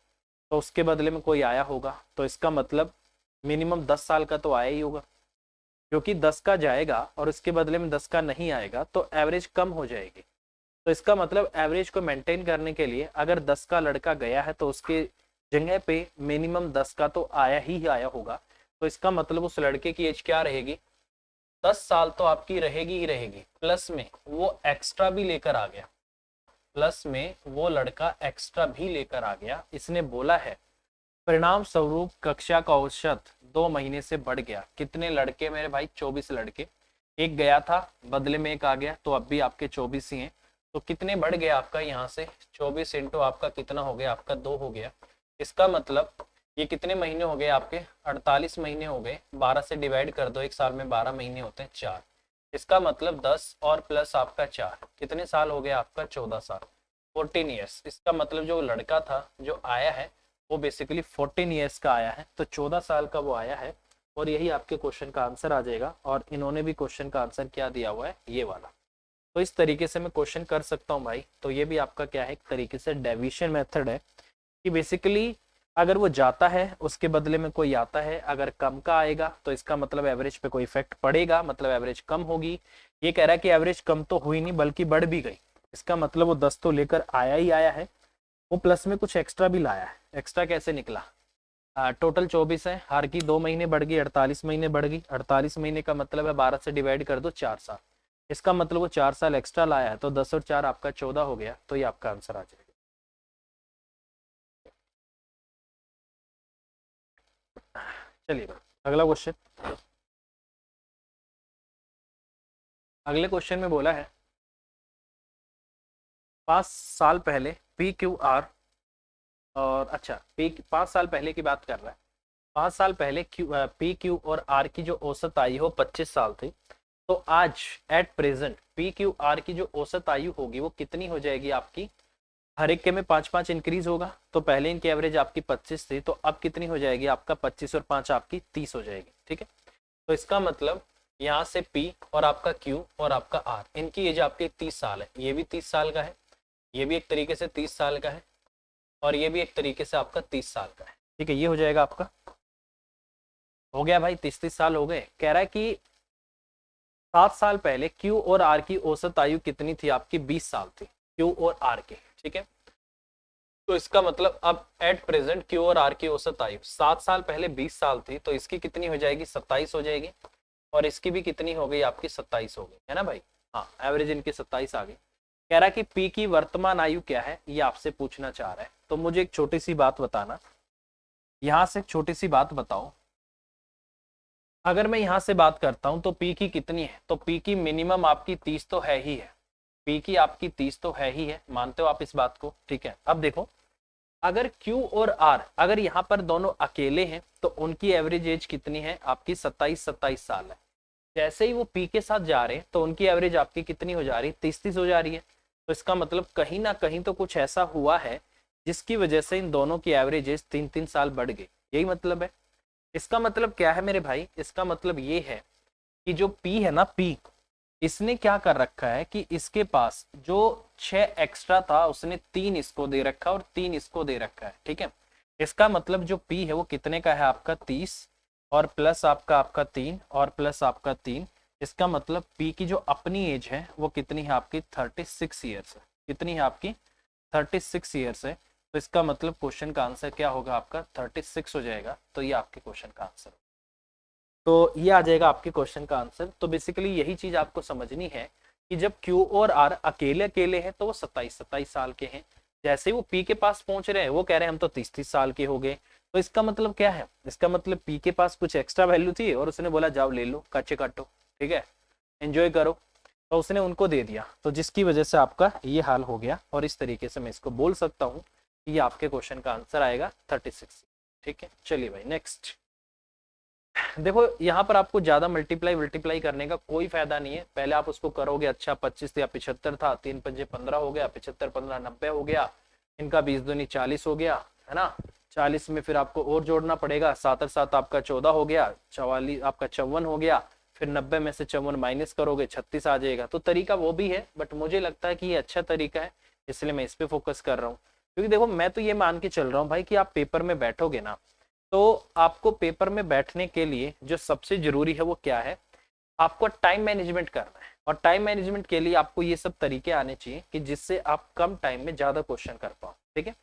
तो उसके बदले में कोई आया होगा, तो इसका मतलब मिनिमम 10 साल का तो आया ही होगा, क्योंकि 10 का जाएगा और उसके बदले में 10 का नहीं आएगा तो एवरेज कम हो जाएगी। तो इसका मतलब एवरेज को मेंटेन करने के लिए अगर 10 का लड़का गया है तो उसके जगह पे मिनिमम 10 का तो आया ही आया होगा। तो इसका मतलब उस लड़के की एज क्या रहेगी, 10 साल तो आपकी रहेगी ही रहेगी, प्लस में वो एक्स्ट्रा भी लेकर आ गया, प्लस में वो लड़का एक्स्ट्रा भी लेकर आ गया। इसने बोला है परिणाम स्वरूप कक्षा का औसत 2 महीने से बढ़ गया। कितने लड़के मेरे भाई, 24 लड़के। एक गया था, बदले में एक आ गया, तो अब भी आपके 24 ही हैं। तो कितने बढ़ गया आपका, यहाँ से 24 इंटू आपका कितना हो गया, आपका 2 हो गया। इसका मतलब ये कितने महीने हो गए आपके, 48 महीने हो गए। 12 से डिवाइड कर दो, एक साल में 12 महीने होते हैं, 4। इसका मतलब 10 और प्लस आपका 4, कितने साल हो गया आपका, 14 साल, 14 ईयर्स। इसका मतलब जो लड़का था जो आया है वो बेसिकली 14 ईयर्स का आया है, तो 14 साल का वो आया है, और यही आपके क्वेश्चन का आंसर आ जाएगा। और इन्होंने भी क्वेश्चन का आंसर क्या दिया हुआ है, ये वाला। तो इस तरीके से मैं क्वेश्चन कर सकता हूँ भाई। तो ये भी आपका क्या है, एक तरीके से डेविएशन मेथड है कि बेसिकली अगर वो जाता है उसके बदले में कोई आता है, अगर कम का आएगा तो इसका मतलब एवरेज पे कोई इफेक्ट पड़ेगा, मतलब एवरेज कम होगी। ये कह रहा है कि एवरेज कम तो हुई नहीं बल्कि बढ़ भी गई, इसका मतलब वो 10 तो लेकर आया ही आया है, वो प्लस में कुछ एक्स्ट्रा भी लाया है। एक्स्ट्रा कैसे निकला? टोटल 24 है, हर की 2 महीने बढ़ गई, 48 महीने बढ़ गई। 48 महीने का मतलब है 12 से डिवाइड कर दो 4 साल, इसका मतलब वो 4 साल एक्स्ट्रा लाया है, तो 10 और 4 आपका 14 हो गया, तो ये आपका आंसर आ जाएगा। चलिए अगला क्वेश्चन। अगले क्वेश्चन में बोला है 5 साल पहले पी क्यू आर, और अच्छा पी 5 साल पहले की बात कर रहा है। 5 साल पहले पी क्यू और आर की जो औसत आयु हो 25 साल थी, तो आज at present P Q R की जो औसत आयु होगी वो कितनी हो जाएगी आपकी? हर एक के में 5-5 इंक्रीज होगा, तो पहले इनकी एवरेज आपकी 25 थी, तो अब कितनी हो जाएगी आपका? 25 और 5 आपकी 30 हो जाएगी। ठीक है, तो इसका मतलब यहाँ से P और आपका Q और आपका R, इनकी एज आपकी 30 साल है, ये भी 30 साल का है, ये भी एक तरीके से 30 साल का है, और ये भी एक तरीके से आपका 30 साल का है। ठीक है, ये हो जाएगा आपका, हो गया भाई, 30-30 साल हो गए। कह रहा है कि 7 साल पहले Q और R की औसत आयु कितनी थी आपकी? 20 साल थी Q और R की। ठीक है, तो इसका मतलब अब एट प्रेजेंट Q और R की औसत आयु 7 साल पहले 20 साल थी, तो इसकी कितनी हो जाएगी? 27 हो जाएगी, और इसकी भी कितनी हो गई आपकी? 27 हो गई, है ना भाई? हाँ, एवरेज इनकी 27 आ गई। कह रहा है कि पी की वर्तमान आयु क्या है, ये आपसे पूछना चाह रहा है। तो मुझे एक छोटी सी बात बताना, यहां से एक छोटी सी बात बताओ, अगर मैं यहां से बात करता हूं तो पी की कितनी है? तो पी की मिनिमम आपकी 30 तो है ही है, पी की आपकी 30 तो है ही है, मानते हो आप इस बात को? ठीक है, अब देखो, अगर Q और R अगर यहाँ पर दोनों अकेले हैं तो उनकी एवरेज एज कितनी है आपकी? 27-27 साल है। जैसे ही वो P के साथ जा रहे हैं तो उनकी एवरेज आपकी कितनी हो जा रही है? 30-30 हो जा रही है। तो इसका मतलब कहीं ना कहीं तो कुछ ऐसा हुआ है जिसकी वजह से इन दोनों की एवरेज एज 3-3 साल बढ़ गई, यही मतलब है। इसका मतलब क्या है मेरे भाई? इसका मतलब ये है कि जो P है ना, P इसने क्या कर रखा है कि इसके पास जो 6 एक्स्ट्रा था उसने 3 इसको दे रखा और 3 इसको दे रखा है। ठीक है, इसका मतलब जो P है वो कितने का है आपका? 30, और प्लस आपका 3, और प्लस आपका 3। इसका मतलब P की जो अपनी एज है वो कितनी है आपकी? 36 ईयर्स है। कितनी है आपकी? 36 ईयर्स है। तो इसका मतलब क्वेश्चन का आंसर क्या होगा आपका? 36 हो जाएगा, तो ये आपके क्वेश्चन का आंसर। तो ये आ जाएगा आपके क्वेश्चन का आंसर। तो बेसिकली यही चीज आपको समझनी है कि जब Q और R अकेले अकेले हैं तो वो 27-27 साल के हैं, जैसे ही वो P के पास पहुंच रहे हैं वो कह रहे हैं हम तो 30-30 साल के हो गए। तो इसका मतलब क्या है? इसका मतलब P के पास कुछ एक्स्ट्रा वैल्यू थी और उसने बोला जाओ ले लो, कच्चे काटो, ठीक है, एंजॉय करो, तो उसने उनको दे दिया, तो जिसकी वजह से आपका ये हाल हो गया। और इस तरीके से मैं इसको बोल सकता हूँ कि ये आपके क्वेश्चन का आंसर आएगा 36। ठीक है, चलिए भाई नेक्स्ट। देखो यहाँ पर आपको ज्यादा मल्टीप्लाई करने का कोई फायदा नहीं है, पहले आप उसको करोगे, अच्छा 25 या 75 था, 3 पंजे 15 हो गया, 75 15 90 हो गया, इनका 20 दूनी 40 हो गया, है ना? 40 में फिर आपको और जोड़ना पड़ेगा, 7 और 7 आपका 14 हो गया, 44 आपका 54 हो गया, फिर 90 में से 54 माइनस करोगे 36 आ जाएगा। तो तरीका वो भी है, बट मुझे लगता है कि ये अच्छा तरीका है, इसलिए मैं इस पे फोकस कर रहा हूँ। क्योंकि देखो मैं तो ये मान के चल रहा हूँ भाई कि आप पेपर में बैठोगे ना, तो आपको पेपर में बैठने के लिए जो सबसे जरूरी है वो क्या है? आपको टाइम मैनेजमेंट करना है, और टाइम मैनेजमेंट के लिए आपको ये सब तरीके आने चाहिए कि जिससे आप कम टाइम में ज्यादा क्वेश्चन कर पाओ। ठीक है,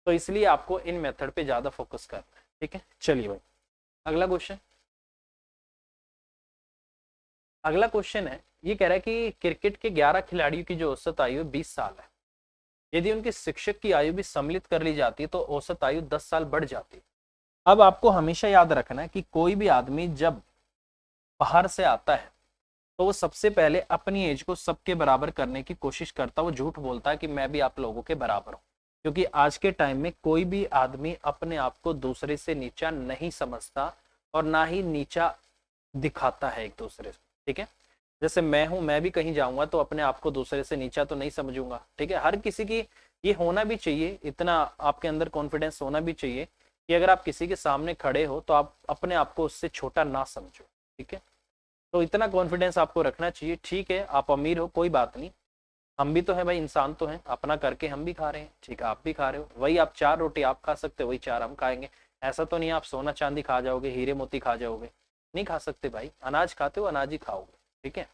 तो इसलिए आपको इन मेथड पे ज्यादा फोकस करना है। ठीक है, चलिए भाई अगला क्वेश्चन। अगला क्वेश्चन है, ये कह रहा है कि क्रिकेट के 11 खिलाड़ियों की जो औसत आयु 20 साल है, यदि उनके शिक्षक की आयु भी सम्मिलित कर ली जाती है तो औसत आयु 10 साल बढ़ जाती है। अब आपको हमेशा याद रखना है कि कोई भी आदमी जब बाहर से आता है तो वो सबसे पहले अपनी एज को सबके बराबर करने की कोशिश करता है, वो झूठ बोलता है कि मैं भी आप लोगों के बराबर हूँ, क्योंकि आज के टाइम में कोई भी आदमी अपने आप को दूसरे से नीचा नहीं समझता और ना ही नीचा दिखाता है एक दूसरे से। ठीक है, जैसे मैं हूं, मैं भी कहीं जाऊंगा तो अपने आप को दूसरे से नीचा तो नहीं समझूंगा। ठीक है, हर किसी की ये होना भी चाहिए, इतना आपके अंदर कॉन्फिडेंस होना भी चाहिए कि अगर आप किसी के सामने खड़े हो तो आप अपने आप को उससे छोटा ना समझो। ठीक है, तो इतना कॉन्फिडेंस आपको रखना चाहिए। ठीक है, आप अमीर हो कोई बात नहीं, हम भी तो हैं भाई, इंसान तो हैं, अपना करके हम भी खा रहे हैं, ठीक है, आप भी खा रहे हो, वही आप 4 रोटी आप खा सकते हो, वही 4 हम खाएंगे। ऐसा तो नहीं आप सोना चांदी खा जाओगे, हीरे मोती खा जाओगे, नहीं खा सकते भाई, अनाज खाते हो अनाज ही खाओगे, ठीक है,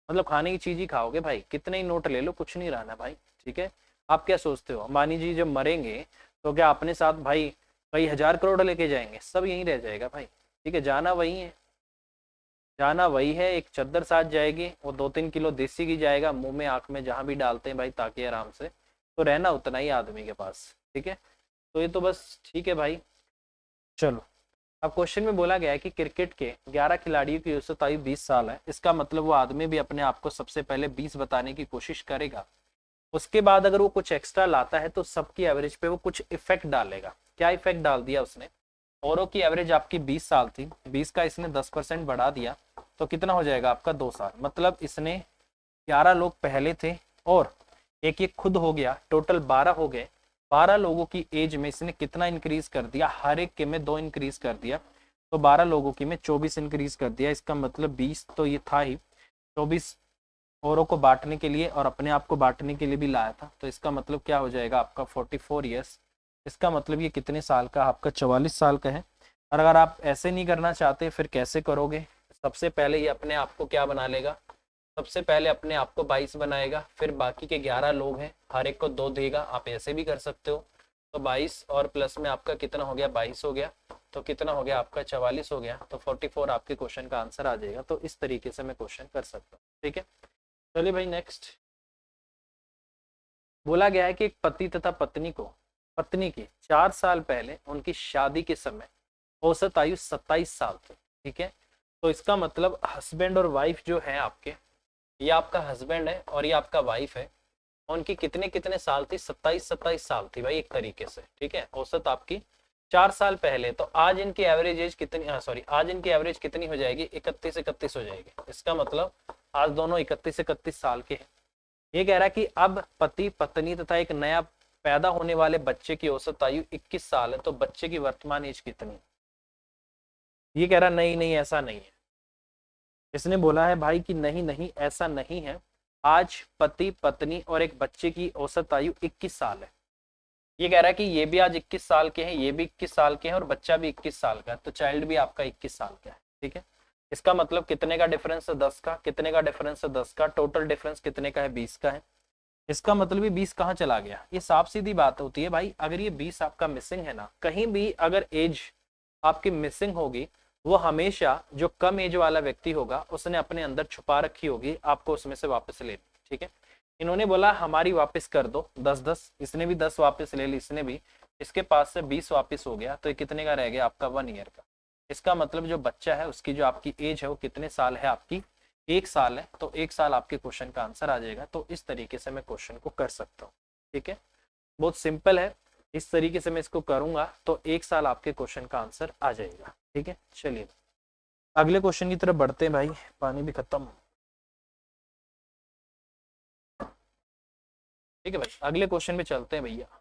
मतलब खाने की चीज ही खाओगे भाई, कितने ही नोट ले लो कुछ नहीं रहना भाई, ठीक है। आप क्या सोचते हो अंबानी जी जब मरेंगे तो क्या अपने साथ भाई कई हजार करोड़ लेके जाएंगे? सब यहीं रह जाएगा भाई, ठीक है, जाना वही है, जाना वही है, एक चद्दर साथ जाएगी, वो 2-3 किलो देसी घी जाएगा मुंह में आंख में जहां भी डालते हैं भाई ताकि आराम से, तो रहना उतना ही आदमी के पास, ठीक है। तो ये तो बस ठीक है भाई। चलो, अब क्वेश्चन में बोला गया है कि क्रिकेट के 11 खिलाड़ियों की औसत आयु 20 साल है, इसका मतलब वो आदमी भी अपने आप को सबसे पहले 20 बताने की कोशिश करेगा, उसके बाद अगर वो कुछ एक्स्ट्रा लाता है तो सबकी एवरेज पे वो कुछ इफेक्ट डालेगा। क्या इफेक्ट डाल दिया उसने? औरों की एवरेज आपकी 20 साल थी, 20 का इसने 10% बढ़ा दिया, तो कितना हो जाएगा आपका 2 साल, मतलब इसने 11 लोग पहले थे और एक एक खुद हो गया, टोटल 12 हो गए, 12 लोगों की एज में इसने कितना इंक्रीज कर दिया, हर एक के में 2 इंक्रीज कर दिया, तो 12 लोगों की में 24 इंक्रीज कर दिया, इसका मतलब 20 तो ये था ही, 24 औरों को बांटने के लिए और अपने आप को बांटने के लिए भी लाया था, तो इसका मतलब क्या हो जाएगा आपका 44 ईयर्स, इसका मतलब ये कितने साल का, आपका 44 साल का है। और अगर आप ऐसे नहीं करना चाहते फिर कैसे करोगे? सबसे पहले ये अपने आप को क्या बना लेगा, सबसे पहले अपने आप को 22 बनाएगा, फिर बाकी के 11 लोग हैं हर एक को 2 देगा, आप ऐसे भी कर सकते हो, तो 22 और प्लस में आपका कितना हो गया, 22 हो गया, तो कितना हो गया आपका 44 हो गया, तो 44 आपके क्वेश्चन का आंसर आ जाएगा। तो इस तरीके से मैं क्वेश्चन कर सकता हूँ, ठीक है। चलिए भाई नेक्स्ट, बोला गया है कि एक पति तथा पत्नी की 4 साल पहले उनकी शादी के समय औसत आयु 27 साल थी, ठीक है। तो इसका मतलब हस्बैंड और वाइफ जो है आपके, ये आपका हस्बैंड है और ये आपका वाइफ है, उनकी कितने कितने साल थी, 27 साल थी भाई एक तरीके से, ठीक है, औसत आपकी 4 साल पहले, तो आज इनकी एवरेज एज कितनी, सॉरी आज इनकी एवरेज कितनी हो जाएगी, 31 हो जाएगी, इसका मतलब आज दोनों 31 साल के हैं। ये कह रहा है कि अब पति पत्नी तथा एक नया पैदा होने वाले बच्चे की औसत आयु 21 साल है, तो बच्चे की वर्तमान एज कितनी? ये कह रहा नहीं नहीं ऐसा नहीं है, इसने बोला है भाई कि नहीं नहीं ऐसा नहीं है, आज पति पत्नी और एक बच्चे की औसत आयु 21 साल है। ये कह रहा है कि ये भी आज 21 साल के हैं, ये भी 21 साल के हैं और बच्चा भी 21 साल का है, तो चाइल्ड भी आपका 21 साल का है, ठीक है। इसका मतलब कितने का डिफरेंस है, 10 का, कितने का डिफरेंस है, 10 का, टोटल डिफरेंस कितने का है, 20 का है। इसका मतलब ये 20 कहाँ चला गया, ये साफ सीधी बात होती है भाई, अगर ये 20 आपका मिसिंग है ना, कहीं भी अगर एज आपकी मिसिंग होगी, वो हमेशा जो कम एज वाला व्यक्ति होगा उसने अपने अंदर छुपा रखी होगी, आपको उसमें से वापस ले, ठीक है। इन्होंने बोला हमारी वापस कर दो 10-10, इसने भी 10 वापस ले ली, इसने भी, इसके पास से 20 वापस हो गया, तो ये कितने का रह गया आपका 1 ईयर का। इसका मतलब जो बच्चा है उसकी जो आपकी एज है वो कितने साल है आपकी, 1 साल है, तो 1 साल आपके क्वेश्चन का आंसर आ जाएगा। तो इस तरीके से मैं क्वेश्चन को कर सकता हूँ, ठीक है, बहुत सिंपल है, इस तरीके से मैं इसको करूंगा तो 1 साल आपके क्वेश्चन का आंसर आ जाएगा, ठीक है। चलिए अगले क्वेश्चन की तरफ बढ़ते हैं भाई, पानी भी खत्म, ठीक है भाई, अगले क्वेश्चन पे चलते हैं भैया।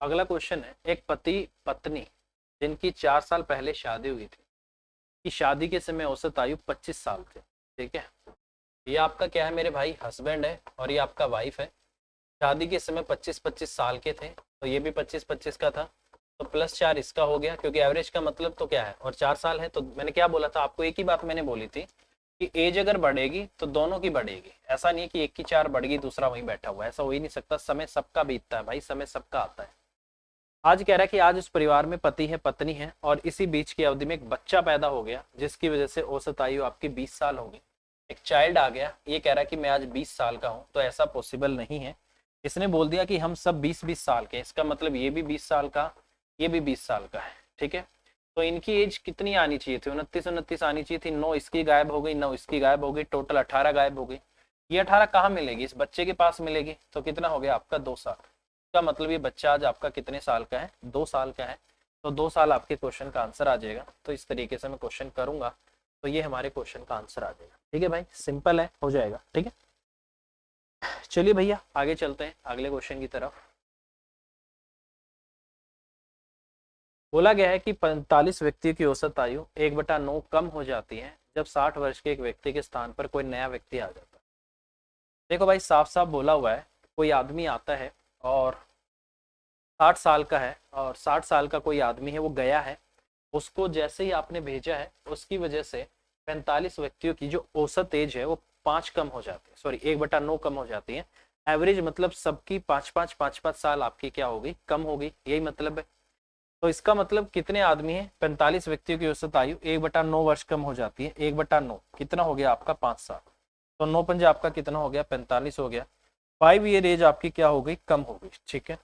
अगला क्वेश्चन है, एक पति पत्नी जिनकी 4 साल पहले शादी हुई थी, कि शादी के समय औसत आयु 25 साल थे, ठीक है। ये आपका क्या है मेरे भाई, हस्बैंड है और ये आपका वाइफ है, शादी के समय 25-25 साल के थे, तो ये भी 25-25 का था, तो +4 इसका हो गया, क्योंकि एवरेज का मतलब तो क्या है, और 4 साल है, तो मैंने क्या बोला था आपको, एक ही बात मैंने बोली थी कि एज अगर बढ़ेगी तो दोनों की बढ़ेगी, ऐसा नहीं है कि एक की 4 बढ़ गई दूसरा वहीं बैठा हुआ है, ऐसा हो ही नहीं सकता, समय सबका बीतता है भाई, समय सबका आता है। आज कह रहा है कि आज उस परिवार में पति है पत्नी है और इसी बीच की अवधि में एक बच्चा पैदा हो गया, जिसकी वजह से औसत आयु आपकी 20 साल होगी, एक चाइल्ड आ गया। ये कह रहा है कि मैं आज 20 साल का हूं, तो ऐसा पॉसिबल नहीं है, इसने बोल दिया कि हम सब 20-20 साल के, इसका मतलब ये भी 20 साल का, ये भी 20 साल का है, ठीक है। तो इनकी एज कितनी आनी चाहिए थी, 29 आनी चाहिए थी, 9 इसकी गायब हो गई, 9 इसकी गायब हो गई, टोटल 18 गायब हो गई। ये 18 कहाँ मिलेगी, इस बच्चे के पास मिलेगी, तो कितना हो गया आपका 2 साल, का मतलब ये बच्चा आज आपका कितने साल का है, 2 साल का है, तो 2 साल आपके क्वेश्चन का आंसर आ जाएगा। तो इस तरीके से मैं क्वेश्चन करूंगा तो ये हमारे क्वेश्चन का आंसर आ जाएगा, ठीक है भाई, सिंपल है, हो जाएगा, ठीक है। चलिए भैया आगे चलते हैं अगले क्वेश्चन की तरफ। बोला गया है कि 45 व्यक्तियों की औसत आयु 1/9 कम हो जाती है जब 60 वर्ष के एक व्यक्ति के स्थान पर कोई नया व्यक्ति आ जाता है। देखो भाई, साफ साफ बोला हुआ है, कोई आदमी आता है और 60 साल का है, और 60 साल का कोई आदमी है, वो गया है, उसको जैसे ही आपने भेजा है उसकी वजह से 45 व्यक्तियों की जो औसत एज है वो 5 कम हो जाती है, सॉरी 1/9 कम हो जाती है। एवरेज मतलब सबकी 5-5 आपकी क्या होगी, कम होगी, यही मतलब है। तो इसका मतलब कितने आदमी है, 45 व्यक्तियों की औसत आयु 1/9 वर्ष कम हो जाती है। 1/9 कितना हो गया आपका, 5 साल। तो 9 पंजे आपका कितना हो गया, 45 हो गया। 5 ईयर एज आपकी क्या हो गई, कम हो गई, ठीक है।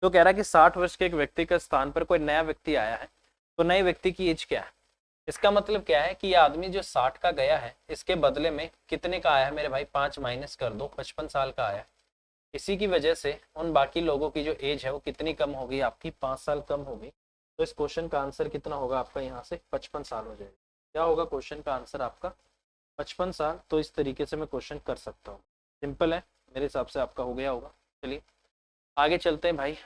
तो कह रहा है कि 60 वर्ष के एक व्यक्ति के स्थान पर कोई नया व्यक्ति आया है, तो नए व्यक्ति की एज क्या है। इसका मतलब क्या है कि ये आदमी जो 60 का गया है, इसके बदले में कितने का आया है मेरे भाई, 5 माइनस कर दो, 55 साल का आया है। इसी की वजह से उन बाकी लोगों की जो एज है वो कितनी कम होगी, आपकी 5 साल कम होगी। तो इस क्वेश्चन का आंसर कितना होगा आपका, यहाँ से 55 साल हो जाएगा। क्या होगा क्वेश्चन का आंसर आपका, 55 साल। तो इस तरीके से मैं क्वेश्चन कर सकता हूँ, सिंपल है, मेरे हिसाब से आपका हो गया होगा। चलिए आगे चलते हैं भाई।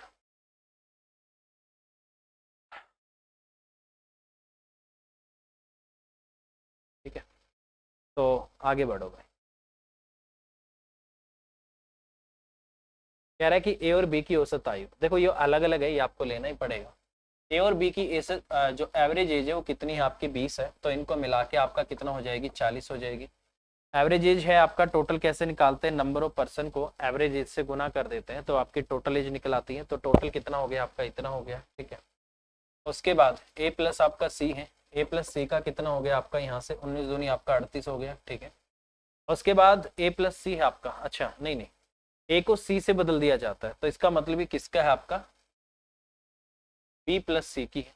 ठीक है, तो आगे बढ़ो भाई। कह रहा है कि ए और बी की औसत आयु, देखो ये अलग अलग है, ये आपको लेना ही पड़ेगा। ए और बी की जो एवरेज एज है वो कितनी है आपकी, 20 है, तो इनको मिला के आपका कितना हो जाएगी, 40 हो जाएगी। एवरेज एज है आपका, टोटल कैसे निकालते हैं, नंबर ऑफ पर्सन को एवरेज एज से गुना कर देते हैं तो आपकी टोटल एज निकल आती है। तो टोटल कितना हो गया आपका, इतना हो गया, ठीक है। उसके बाद ए प्लस आपका सी है, ए प्लस सी का कितना हो गया आपका, यहाँ से 19 दूनी आपका 38 हो गया, ठीक है। उसके बाद ए प्लस सी है आपका, अच्छा नहीं नहीं, ए को सी से बदल दिया जाता है, तो इसका मतलब ये किसका है आपका, बी प्लस सी की है।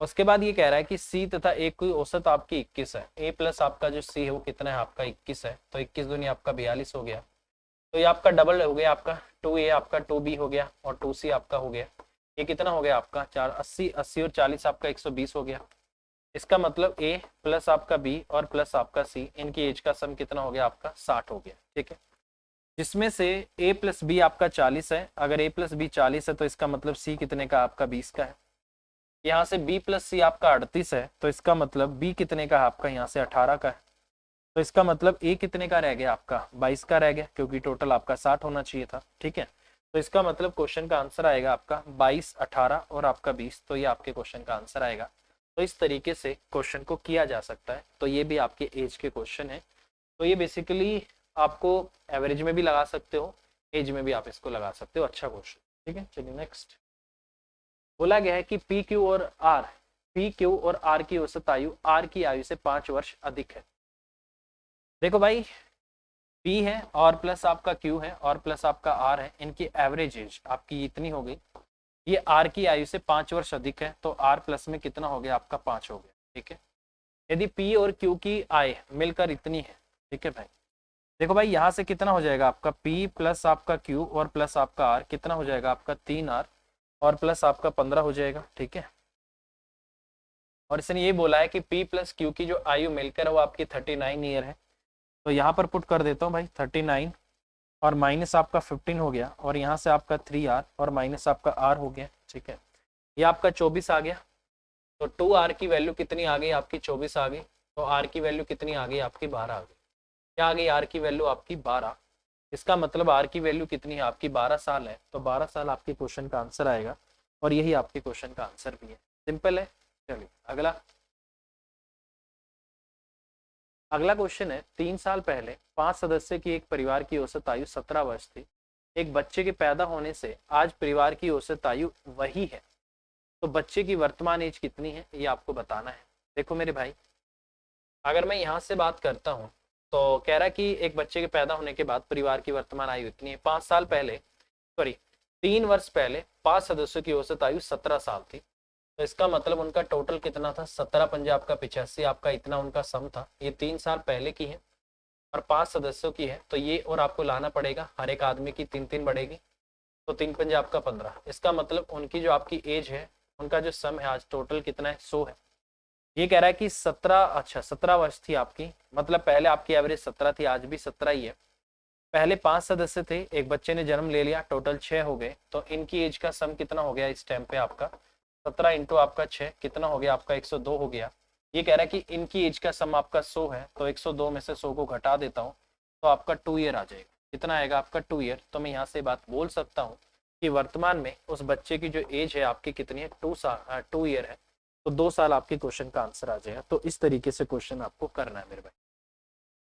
उसके बाद ये कह रहा है कि सी तथा ए की औसत आपकी 21 है। ए प्लस आपका जो सी है वो कितना है आपका, 21 है, तो 21 दूनी आपका 42 हो गया। तो ये आपका डबल हो गया, आपका 2A आपका 2B हो गया और 2C आपका हो गया। ये कितना हो गया आपका, 4 80 और 40 आपका 120 हो गया। इसका मतलब ए प्लस आपका बी और प्लस आपका सी, इनकी एज का सम कितना हो गया आपका, 60 हो गया, ठीक है। जिसमें से ए प्लस बी आपका 40 है, अगर ए प्लस बी 40 है तो इसका मतलब सी कितने का आपका, 20 का है। यहाँ से b प्लस सी आपका 38 है, तो इसका मतलब b कितने का है आपका, यहाँ से 18 का है। तो इसका मतलब a कितने का रह गया आपका, 22 का रह गया, क्योंकि टोटल आपका 60 होना चाहिए था, ठीक है। तो इसका मतलब क्वेश्चन का आंसर आएगा आपका 22, 18 और आपका 20, तो ये आपके क्वेश्चन का आंसर आएगा। तो इस तरीके से क्वेश्चन को किया जा सकता है। तो ये भी आपके एज के क्वेश्चन है। तो ये बेसिकली आपको एवरेज में भी लगा सकते हो, एज में भी आप इसको लगा सकते हो, अच्छा क्वेश्चन, ठीक है। चलिए नेक्स्ट। बोला गया है कि पी क्यू और आर की औसत आयु आर की आयु से 5 वर्ष अधिक है। देखो भाई, पी है और प्लस आपका क्यू है और प्लस आपका आर है, इनकी एवरेज एज आपकी इतनी हो गई, ये आर की आयु से 5 वर्ष अधिक है, तो आर प्लस में कितना हो गया आपका, 5 हो गया, ठीक है। यदि पी और क्यू की आय मिलकर इतनी है, ठीक है भाई। देखो भाई, यहाँ से कितना हो जाएगा आपका, पी प्लस आपका क्यू और प्लस आपका आर कितना हो जाएगा आपका, 3R और प्लस आपका 15 हो जाएगा, ठीक है। और इसने ये बोला है कि P प्लस क्यू की जो आयु मिलकर है वो आपकी 39 ईयर है। तो यहाँ पर पुट कर देता हूँ भाई 39 और माइनस आपका 15 हो गया, और यहाँ से आपका 3R और माइनस आपका R हो गया, ठीक है। ये आपका 24 आ गया। तो 2R की वैल्यू कितनी आ गई आपकी, 24 आ गई। तो R की वैल्यू कितनी आ गई आपकी, 12 आ गई। क्या आ गई R की वैल्यू आपकी, 12। इसका मतलब R की वैल्यू कितनी है आपकी, 12 साल है। तो 12 साल आपके क्वेश्चन का आंसर आएगा, और यही आपके क्वेश्चन का आंसर भी है, सिंपल है। चलिए अगला। अगला क्वेश्चन है, 3 साल पहले 5 सदस्य की एक परिवार की औसत आयु 17 वर्ष थी। एक बच्चे के पैदा होने से आज परिवार की औसत आयु वही है, तो बच्चे की वर्तमान एज कितनी है, ये आपको बताना है। देखो मेरे भाई, अगर मैं यहाँ से बात करता हूँ तो कह रहा है कि एक बच्चे के पैदा होने के बाद परिवार की वर्तमान आयु इतनी है। 5 साल पहले, सॉरी 3 वर्ष पहले 5 सदस्यों की औसत आयु 17 साल थी। तो इसका मतलब उनका टोटल कितना था, 17 पंजा आपका 85 आपका, इतना उनका सम था। ये 3 साल पहले की है और 5 सदस्यों की है, तो ये और आपको लाना पड़ेगा, हर एक आदमी की 3-3 बढ़ेगी, तो 3 पंजा आपका 15। इसका मतलब उनकी जो आपकी एज है, उनका जो सम है आज टोटल कितना है, 100 है। ये कह रहा है कि 17, अच्छा 17 वर्ष थी आपकी, मतलब पहले आपकी एवरेज 17 थी, आज भी 17 ही है। पहले 5 सदस्य थे, एक बच्चे ने जन्म ले लिया, टोटल 6 हो गए, तो इनकी एज का सम कितना हो गया इस टाइम पे आपका 17 इंटू आपका 6 कितना हो गया आपका 102 हो गया। ये कह रहा है कि इनकी एज का सम आपका 100 है, तो 102 में से 100 को घटा देता हूँ तो आपका 2 ईयर आ जाएगा। कितना आएगा आपका 2 ईयर। तो मैं यहाँ से बात बोल सकता हूँ कि वर्तमान में उस बच्चे की जो एज है आपकी कितनी है 2 ईयर है, तो 2 साल आपके क्वेश्चन का आंसर आ जाएगा। तो इस तरीके से क्वेश्चन आपको करना है मेरे भाई,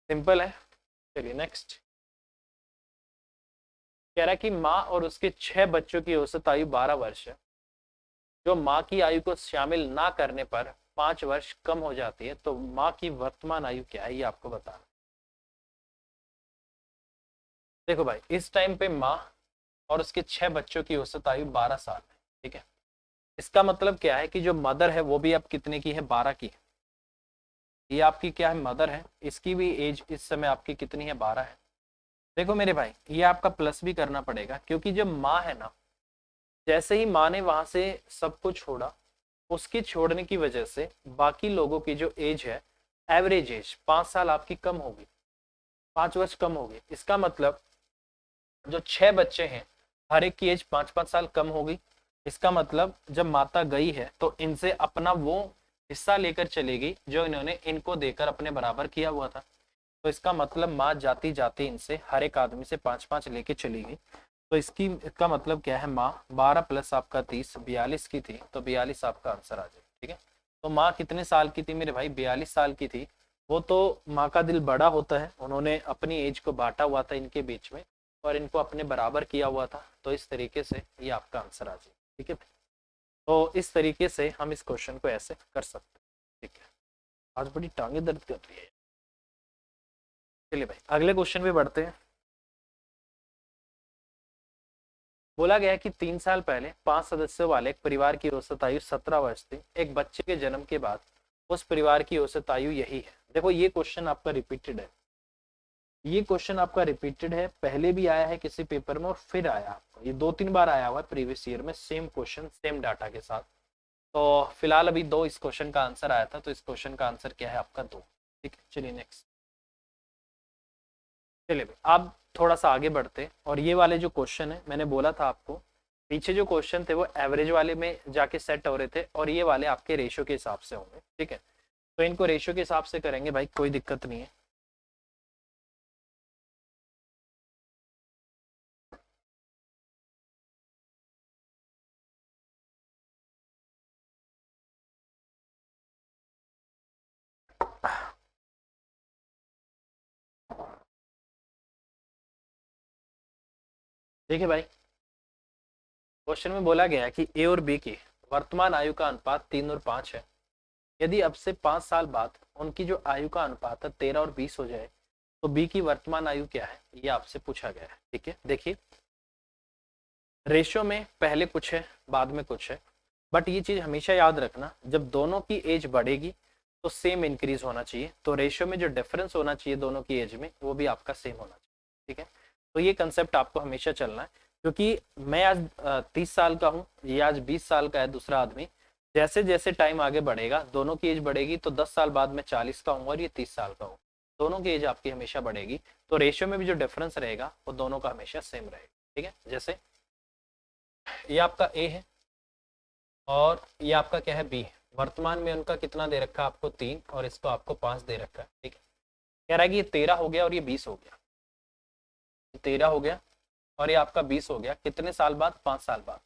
सिंपल है। चलिए नेक्स्ट। कह रहा है कि माँ और उसके 6 बच्चों की औसत आयु 12 वर्ष है, जो माँ की आयु को शामिल ना करने पर 5 वर्ष कम हो जाती है, तो माँ की वर्तमान आयु क्या है ये आपको बताना। देखो भाई, इस टाइम पे माँ और उसके 6 बच्चों की औसत आयु 12 साल है, ठीक है। इसका मतलब क्या है कि जो मदर है वो भी अब कितने की है, 12 की है। ये आपकी क्या है, मदर है, इसकी भी एज इस समय आपकी कितनी है, 12 है। देखो मेरे भाई, ये आपका प्लस भी करना पड़ेगा, क्योंकि जब माँ है ना, जैसे ही माँ ने वहां से सब कुछ छोड़ा, उसके छोड़ने की वजह से बाकी लोगों की जो एज है, एवरेज एज 5 साल आपकी कम होगी, 5 वर्ष कम होगी। इसका मतलब जो 6 बच्चे हैं, हर एक की एज 5-5 साल कम होगी। इसका मतलब जब माता गई है तो इनसे अपना वो हिस्सा लेकर चलेगी जो इन्होंने इनको देकर अपने बराबर किया हुआ था। तो इसका मतलब माँ जाती जाती इनसे हर एक आदमी से 5-5 लेके चली गई। तो इसका मतलब क्या है, माँ 12 प्लस आपका 30 42 की थी, तो 42 आपका आंसर आ जाए, ठीक है। तो माँ कितने साल की थी मेरे भाई, 42 साल की थी। वो तो माँ का दिल बड़ा होता है, उन्होंने अपनी एज को बांटा हुआ था इनके बीच में और इनको अपने बराबर किया हुआ था, तो इस तरीके से ये आपका आंसर आ जाए, ठीक है। तो इस तरीके से हम इस क्वेश्चन को ऐसे कर सकते हैं, ठीक है। आज बड़ी टांगे दर्द कर रही है। चलिए भाई अगले क्वेश्चन पे बढ़ते हैं। बोला गया है कि 3 साल पहले 5 सदस्यों वाले एक परिवार की औसत आयु 17 वर्ष थी। एक बच्चे के जन्म के बाद उस परिवार की औसत आयु यही है। देखो ये क्वेश्चन आपका रिपीटेड है, ये क्वेश्चन आपका रिपीटेड है, पहले भी आया है किसी पेपर में और फिर आया आपको, ये 2-3 बार आया हुआ है प्रीवियस ईयर में, सेम क्वेश्चन सेम डाटा के साथ। तो फिलहाल अभी 2 इस क्वेश्चन का आंसर आया था, तो इस क्वेश्चन का आंसर क्या है आपका 2, ठीक है। चलिए नेक्स्ट। चलिए भाई अब थोड़ा सा आगे बढ़ते हैं, और ये वाले जो क्वेश्चन है मैंने बोला था आपको, पीछे जो क्वेश्चन थे वो एवरेज वाले में जाके सेट हो रहे थे, और ये वाले आपके रेशियो के हिसाब से होंगे, ठीक है। तो इनको रेशियो के हिसाब से करेंगे भाई, कोई दिक्कत नहीं है। देखिए भाई, क्वेश्चन में बोला गया है कि ए और बी की वर्तमान आयु का अनुपात 3 और 5 है। यदि अब से 5 साल बाद उनकी जो आयु का अनुपात है 13 और 20 हो जाए, तो बी की वर्तमान आयु क्या है, ये आपसे पूछा गया है, ठीक है। देखिए रेशियो में पहले कुछ है बाद में कुछ है, बट ये चीज हमेशा याद रखना, जब दोनों की एज बढ़ेगी तो सेम इंक्रीज होना चाहिए, तो रेशियो में जो डिफरेंस होना चाहिए दोनों की एज में वो भी आपका सेम होना चाहिए, ठीक है। तो ये कंसेप्ट आपको हमेशा चलना है, क्योंकि मैं आज 30 साल का हूँ, ये आज 20 साल का है दूसरा आदमी। जैसे जैसे टाइम आगे बढ़ेगा दोनों की एज बढ़ेगी, तो 10 साल बाद मैं 40 का हूँ और ये 30 साल का हूँ, दोनों की एज आपकी हमेशा बढ़ेगी, तो रेशियो में भी जो डिफरेंस रहेगा वो दोनों का हमेशा सेम रहेगा, ठीक है। जैसे ये आपका ए है और ये आपका क्या है, बी है। वर्तमान में उनका कितना दे रखा है आपको 3, और इसको आपको 5 दे रखा है, ठीक है। कह रहा है कि ये 13 हो गया और ये 20 हो गया, 13 हो गया और ये आपका 20 हो गया, कितने साल बाद, 5 साल बाद।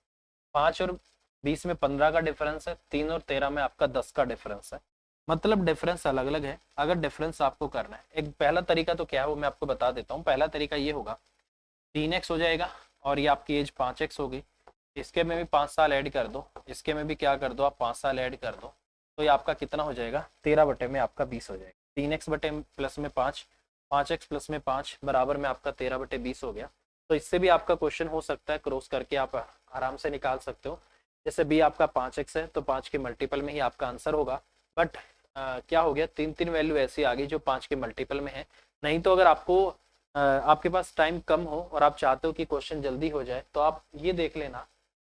5 और 20 में 15 का डिफरेंस है, 3 और 13 में आपका 10 का डिफरेंस है, मतलब डिफरेंस अलग अलग है। अगर डिफरेंस आपको करना है, एक पहला तरीका तो क्या है वो मैं आपको बता देता हूँ। पहला तरीका ये होगा, 3x हो जाएगा और ये आपकी एज 5x होगी, इसके में भी 5 साल ऐड कर दो, इसके में भी क्या कर दो आप 5 साल ऐड कर दो, तो ये आपका कितना हो जाएगा, 13 बटे में आपका 20 हो जाएगा। 3x बटे प्लस में 5, 5x प्लस में 5 बराबर में आपका 13 बटे 20 हो गया। तो इससे भी आपका क्वेश्चन हो सकता है, क्रॉस करके आप आराम से निकाल सकते हो। जैसे बी आपका 5x है तो 5 के मल्टीपल में ही आपका आंसर होगा, बट क्या हो गया, 3 वैल्यू ऐसी आ गई जो 5 के मल्टीपल में है। नहीं तो अगर आपको आपके पास टाइम कम हो और आप चाहते हो कि क्वेश्चन जल्दी हो जाए, तो आप ये देख लेना,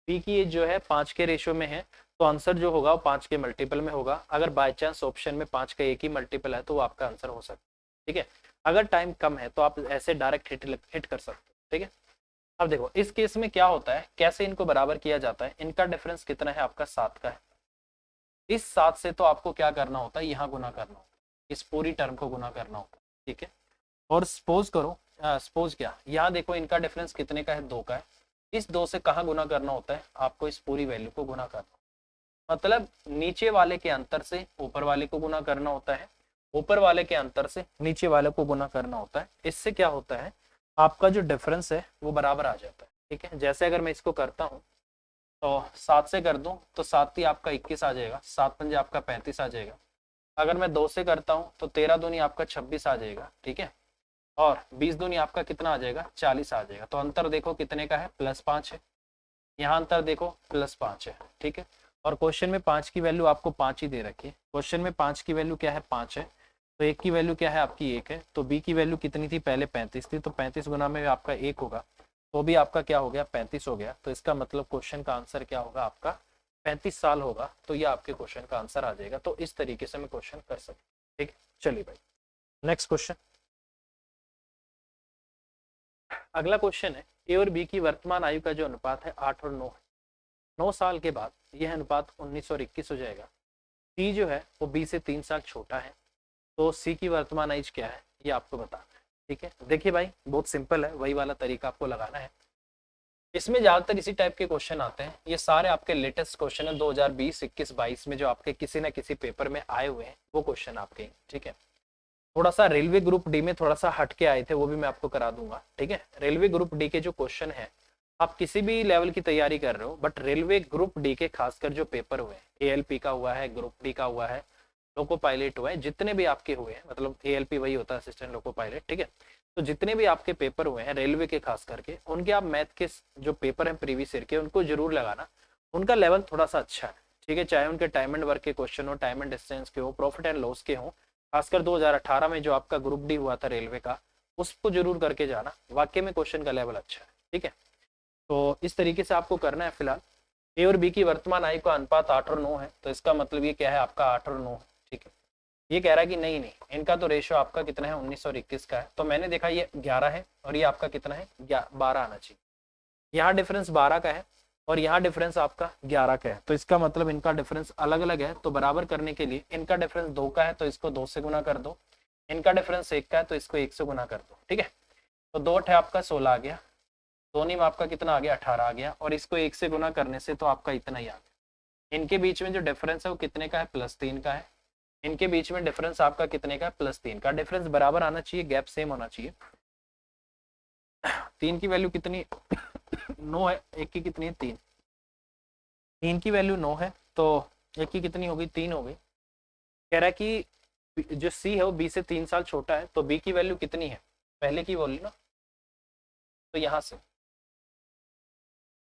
बी की एज जो है 5 के रेशियो में है, तो आंसर जो होगा वो 5 के मल्टीपल में होगा। अगर बाय चांस ऑप्शन में 5 का एक ही मल्टीपल है तो वो आपका आंसर हो सकता है, ठीक है। अगर टाइम कम है तो आप ऐसे डायरेक्ट हिट कर सकते हो, ठीक है। अब देखो इस केस में क्या होता है, कैसे इनको बराबर किया जाता है। इनका डिफरेंस कितना है आपका 7 का है। इस 7 से तो आपको क्या करना होता है, यहाँ गुना करना होता है, इस पूरी टर्म को गुना करना होता है, ठीक है। और सपोज करो, सपोज क्या, यहाँ देखो इनका डिफरेंस कितने का है, 2 का है। इस 2 से कहाँ गुना करना होता है, आपको इस पूरी वैल्यू को गुना करना, मतलब नीचे वाले के अंतर से ऊपर वाले को गुना करना होता है, ऊपर वाले के अंतर से नीचे वाले को गुना करना होता है। इससे क्या होता है, आपका जो डिफरेंस है वो बराबर आ जाता है, ठीक है। जैसे अगर मैं इसको करता हूँ तो 7 से कर दूं तो 7 ही आपका 21 आ जाएगा, 7 पंजे आपका 35 आ जाएगा। अगर मैं 2 से करता हूँ तो 13 दूनी आपका 26 आ जाएगा, ठीक है। और 20 दूनी आपका कितना आ जाएगा, 40 आ जाएगा। तो अंतर देखो कितने का है, +5 है। यहाँ अंतर देखो +5 है, ठीक है। और क्वेश्चन में 5 की वैल्यू आपको 5 ही दे रखी है। क्वेश्चन में 5 की वैल्यू क्या है, 5 है। तो 1 की वैल्यू क्या है आपकी, 1 है। तो बी की वैल्यू कितनी थी, पहले 35 थी, तो 35 गुना में आपका 1 होगा, तो भी आपका क्या हो गया, 35 हो गया। तो इसका मतलब क्वेश्चन का आंसर क्या होगा आपका, 35 साल होगा। तो ये आपके क्वेश्चन का आंसर आ जाएगा। तो इस तरीके से मैं क्वेश्चन कर सकता हूँ, ठीक है। चलिए भाई नेक्स्ट क्वेश्चन। अगला क्वेश्चन है, ए और बी की वर्तमान आयु का जो अनुपात है 8 और 9 है। 9 साल के बाद यह अनुपात 19 और 21 हो जाएगा। सी जो है वो बी से 3 साल छोटा है। तो सी की वर्तमान एज क्या है, ये आपको बताना है, ठीक है। देखिए भाई बहुत सिंपल है, वही वाला तरीका आपको लगाना है। इसमें ज्यादातर इसी टाइप के क्वेश्चन आते हैं। ये सारे आपके लेटेस्ट क्वेश्चन है 2020, 21, 22 में जो आपके किसी ना किसी पेपर में आए हुए हैं, वो क्वेश्चन आपके, ठीक है। थोड़ा सा रेलवे ग्रुप डी में थोड़ा सा हट के आए थे, वो भी मैं आपको करा दूंगा, ठीक है। रेलवे ग्रुप डी के जो क्वेश्चन है, आप किसी भी लेवल की तैयारी कर रहे हो, बट रेलवे ग्रुप डी के खासकर जो पेपर हुए हैं, एएलपी का हुआ है, ग्रुप डी का हुआ है, लोको पायलट हुआ है, जितने भी आपके हुए हैं, मतलब एएलपी वही होता है, असिस्टेंट लोको पायलट, ठीक है। तो जितने भी आपके पेपर हुए हैं रेलवे के खास करके, उनके आप मैथ के जो पेपर हैं प्रीवियस ईयर के, उनको जरूर लगाना। उनका लेवल थोड़ा सा अच्छा है, ठीक है। चाहे उनके टाइम एंड वर्क के क्वेश्चन हो, टाइम एंड डिस्टेंस के हो, प्रॉफिट एंड लॉस के हो, खासकर 2018 में जो आपका ग्रुप डी हुआ था रेलवे का, उसको जरूर करके जाना। वाकई में क्वेश्चन का लेवल अच्छा है, ठीक है। तो इस तरीके से आपको करना है। फिलहाल ए और बी की वर्तमान आयु का अनुपात 8 और 9 है, तो इसका मतलब ये क्या है आपका 8 और 9 है, ठीक है। ये कह रहा है कि नहीं नहीं, इनका तो रेशियो आपका कितना है, 19 और 21 का है। तो मैंने देखा ये 11 है और ये आपका कितना है, 12 आना चाहिए। यहाँ डिफरेंस 12 का है और यहाँ डिफरेंस आपका 11 का है। तो इसका मतलब इनका डिफरेंस अलग अलग है। तो बराबर करने के लिए, इनका डिफरेंस 2 का है तो इसको 2 से गुना कर दो, इनका डिफरेंस 1 का है तो इसको 1 से गुना कर दो, ठीक है। तो 2 है आपका 16 आ गया, दोनों में आपका कितना आ गया, 18 आ गया। और इसको 1 से गुना करने से तो आपका इतना ही आ गया। इनके बीच में जो डिफरेंस है वो कितने का है, +3 का है। इनके बीच में डिफरेंस आपका कितने का, +3 का। डिफरेंस बराबर आना चाहिए, गैप सेम होना चाहिए। 3 की वैल्यू कितनी 9 है, 1 की कितनी है, 3। 3 की वैल्यू 9 है तो 1 की कितनी हो गई, 3 हो गई। कह रहा है कि जो सी है वो बी से 3 साल छोटा है, तो बी की वैल्यू कितनी है, पहले की बोली ना, तो यहाँ से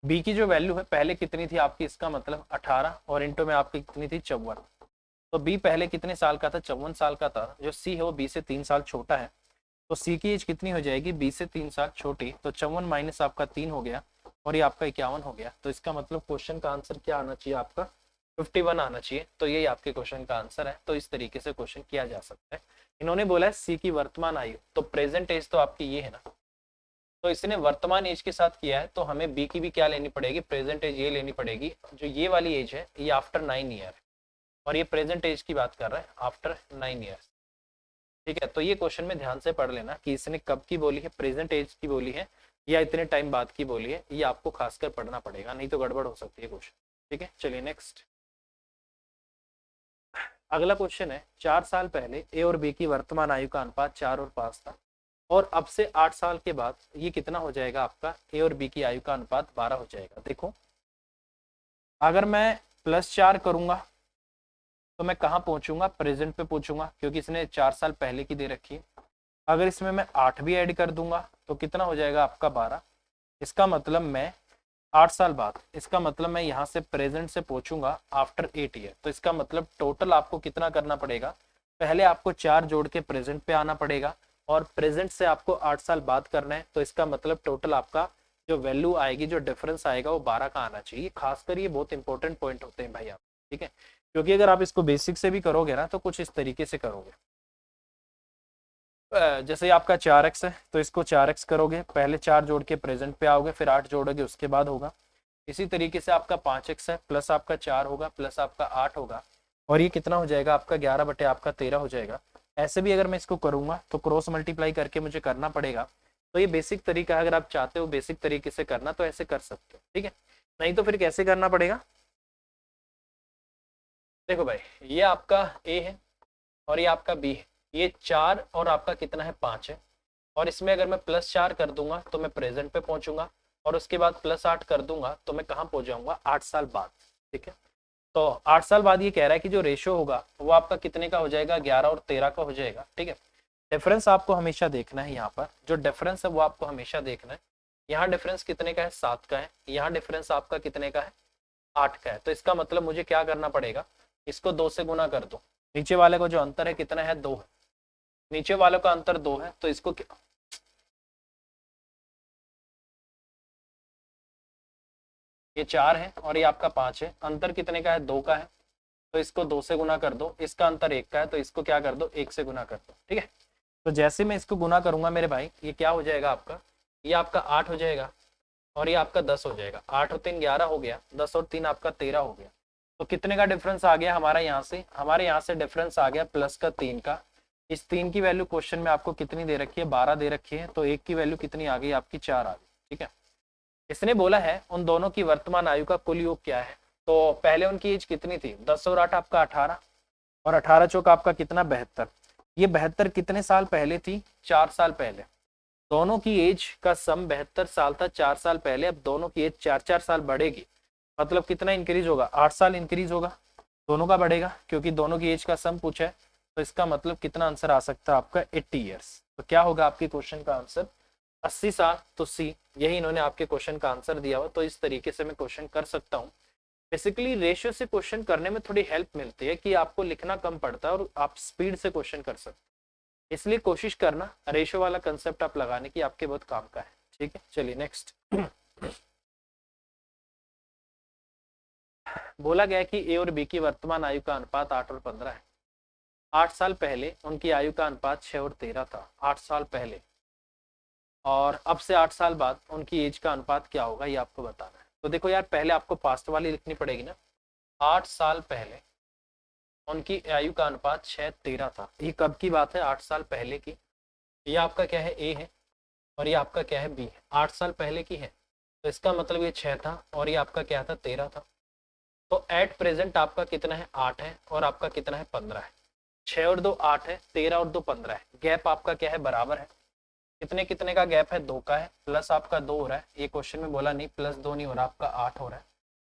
बी की जो वैल्यू है पहले कितनी थी आपकी, इसका मतलब 18 और इंटू में आपकी कितनी थी, 54। तो बी पहले कितने साल का था, 54 साल का था। जो सी है वो बी से 3 साल छोटा है, तो सी की एज कितनी हो जाएगी, 20 से 3 साल छोटी। तो 54 माइनस आपका 3 हो गया और ये आपका 51 हो गया। तो इसका मतलब क्वेश्चन का आंसर क्या आना चाहिए आपका, 51 आना चाहिए। तो यही आपके क्वेश्चन का आंसर है। तो इस तरीके से क्वेश्चन किया जा सकता है। इन्होंने बोला है सी की वर्तमान आयु, तो प्रेजेंट एज तो आपकी ये है ना, तो इसने वर्तमान एज के साथ किया है, तो हमें बी की भी क्या लेनी पड़ेगी, प्रेजेंट एज ये लेनी पड़ेगी। जो ये वाली एज है ये आफ्टर 9 ईयर, और ये प्रेजेंट एज की बात कर रहा है आफ्टर 9 ईयर्स, ठीक है। तो ये क्वेश्चन में ध्यान से पढ़ लेना कि इसने कब की बोली है, प्रेजेंट एज की बोली है या इतने टाइम बाद की बोली है। ये आपको खासकर पढ़ना पड़ेगा, नहीं तो गड़बड़ हो सकती है क्वेश्चन, ठीक है। चलिए नेक्स्ट। अगला क्वेश्चन है, 4 साल पहले ए और बी की वर्तमान आयु का अनुपात 4 और 5 था, और अब से 8 साल के बाद ये कितना हो जाएगा आपका, ए और बी की आयु का अनुपात 12 हो जाएगा। देखो अगर मैं +4 करूंगा तो मैं कहाँ पहुंचूंगा, प्रेजेंट पे पहुंचूंगा, क्योंकि इसने 4 साल पहले की दे रखी है। अगर इसमें मैं 8 भी ऐड कर दूंगा तो कितना हो जाएगा आपका 12। इसका मतलब मैं 8 साल बाद, इसका मतलब मैं यहाँ से प्रेजेंट से पहुंचूंगा आफ्टर 8 ईयर। तो इसका मतलब टोटल आपको कितना करना पड़ेगा, पहले आपको 4 जोड़ के प्रेजेंट पे आना पड़ेगा और प्रेजेंट से आपको 8 साल बाद करना है। तो इसका मतलब टोटल आपका जो वैल्यू आएगी, जो डिफरेंस आएगा वो 12 का आना चाहिए। खासकर ये बहुत इंपॉर्टेंट पॉइंट होते हैं भाई आप, ठीक है। क्योंकि अगर आप इसको बेसिक से भी करोगे ना तो कुछ इस तरीके से करोगे। जैसे आपका 4x है तो इसको 4x करोगे, पहले 4 जोड़ के प्रेजेंट पे आओगे, फिर 8 जोड़ोगे उसके बाद होगा। इसी तरीके से आपका 5x है, प्लस आपका 4 होगा, प्लस आपका 8 होगा, और ये कितना हो जाएगा आपका 11 बटे आपका 13 हो जाएगा। ऐसे भी अगर मैं इसको करूंगा तो क्रॉस मल्टीप्लाई करके मुझे करना पड़ेगा। तो ये बेसिक तरीका है, अगर आप चाहते हो बेसिक तरीके से करना तो ऐसे कर सकते हो, ठीक है। नहीं तो फिर कैसे करना पड़ेगा, देखो भाई ये आपका ए है और ये आपका बी है, ये 4 और आपका कितना है 5 है, और इसमें अगर मैं +4 कर दूंगा तो मैं प्रेजेंट पे पहुंचूंगा, और उसके बाद +8 कर दूंगा तो मैं कहाँ पहुंच जाऊंगा 8 साल बाद, ठीक है। तो 8 साल बाद ये कह रहा है कि जो रेशो होगा वो आपका कितने का हो जाएगा, 11 और 13 का हो जाएगा, ठीक है। डिफरेंस आपको हमेशा देखना है, यहाँ पर जो डिफरेंस है वो आपको हमेशा देखना है। यहाँ डिफरेंस कितने का है, 7 का है, यहाँ डिफरेंस आपका कितने का है, 8 का है। तो इसका मतलब मुझे क्या करना पड़ेगा, इसको 2 से गुना कर दो, नीचे वाले को जो अंतर है कितना है, 2 है, नीचे वालों का अंतर 2 है, तो इसको ये 4 है और ये आपका 5 है, अंतर कितने का है, 2 का है, तो इसको 2 से गुना कर दो, इसका अंतर 1 का है तो इसको क्या कर दो, 1 से गुना कर दो, ठीक है। तो जैसे मैं इसको गुना करूंगा मेरे भाई, ये क्या हो जाएगा आपका, ये आपका 8 हो जाएगा और ये आपका 10 हो जाएगा, 8 और 3 11 हो गया, 10 और 3 आपका 13 हो गया। तो कितने का डिफरेंस आ गया हमारा यहाँ से, हमारे यहाँ से डिफरेंस आ गया प्लस का 3 का। इस 3 की वैल्यू क्वेश्चन में आपको कितनी दे रखी है, 12 दे रखी है, तो 1 की वैल्यू कितनी आ गई आपकी, 4 आ गई, ठीक है। इसने बोला है उन दोनों की वर्तमान आयु का कुल योग क्या है। तो पहले उनकी एज कितनी थी, 10 और 8 आपका 18, और 18 चौक आपका कितना 72। ये 72 कितने साल पहले थी, 4 साल पहले। दोनों की एज का सम 72 साल था 4 साल पहले, अब दोनों की एज 4-4 साल बढ़ेगी, मतलब कितना इंक्रीज होगा, 8 साल इंक्रीज होगा, दोनों का बढ़ेगा, क्योंकि दोनों की एज का सम पूछा है। तो इसका मतलब कितना आंसर आ सकता है आपका 80 ईयर्स। तो क्या होगा आपके क्वेश्चन का आंसर 80 साल, तो सी, यही इन्होंने आपके क्वेश्चन का आंसर दिया हुआ। तो इस तरीके से मैं क्वेश्चन कर सकता हूँ। बेसिकली रेशियो से क्वेश्चन करने में थोड़ी हेल्प मिलती है कि आपको लिखना कम पड़ता है और आप स्पीड से क्वेश्चन कर सकते हैं, इसलिए कोशिश करना रेशियो वाला कंसेप्ट आप लगाने की, आपके बहुत काम का है, ठीक है। चलिए नेक्स्ट। बोला गया कि ए और बी की वर्तमान आयु का अनुपात 8 और 15 है। 8 साल पहले उनकी आयु का अनुपात 6 और 13 था, 8 साल पहले, और अब से 8 साल बाद उनकी एज का अनुपात क्या होगा ये आपको बताना है। तो देखो यार, पहले आपको पास्ट वाली लिखनी पड़ेगी ना। 8 साल पहले उनकी आयु का अनुपात 6-13 था, ये कब की बात है, 8 साल पहले की। ये आपका क्या है, ए है, और ये आपका क्या है, बी है, 8 साल पहले की है, तो इसका मतलब ये 6 था और ये आपका क्या था, 13 था। तो एट प्रेजेंट आपका कितना है, 8 है, और आपका कितना है, 15 है। 6 और 2 8 है, 13 और 2 15 है, गैप आपका क्या है, बराबर है। कितने कितने का गैप है, 2 का है, प्लस आपका 2 हो रहा है, ये क्वेश्चन में बोला नहीं प्लस 2 नहीं हो रहा, आपका 8 हो रहा है।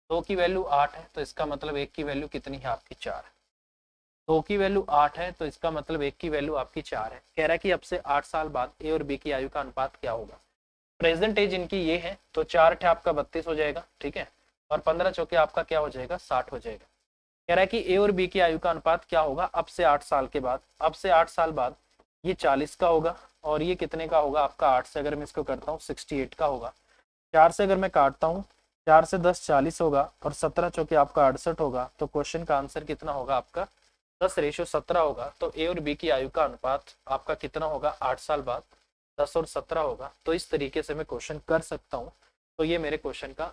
2 की वैल्यू 8 है, तो इसका मतलब 1 की वैल्यू कितनी है आपकी, 4 है। 2 की वैल्यू 8 है, तो इसका मतलब 1 की वैल्यू आपकी 4 है। कह रहा है कि अब से 8 साल बाद ए और बी की आयु का अनुपात क्या होगा। प्रेजेंट एज इनकी ये है, तो 4 ठे आपका 32 हो जाएगा, ठीक है, और 15 चौके आपका क्या हो जाएगा, 60 हो जाएगा। कह रहा है कि ए और बी की आयु का अनुपात क्या होगा अब से 8 साल के बाद। अब से 8 साल बाद ये 40 का होगा, और ये कितने का होगा आपका, 8 से अगर मैं इसको करता हूँ 68 का होगा। 4 से अगर मैं काटता हूँ, 4 से 10 40 होगा, और 17 चौके आपका 68 होगा। तो क्वेश्चन का आंसर कितना होगा आपका, 10:17 होगा। तो ए और बी की आयु का अनुपात आपका कितना होगा 8 साल बाद, 10 और 17 होगा। तो इस तरीके से मैं क्वेश्चन कर सकता हूँ। तो ये मेरे क्वेश्चन का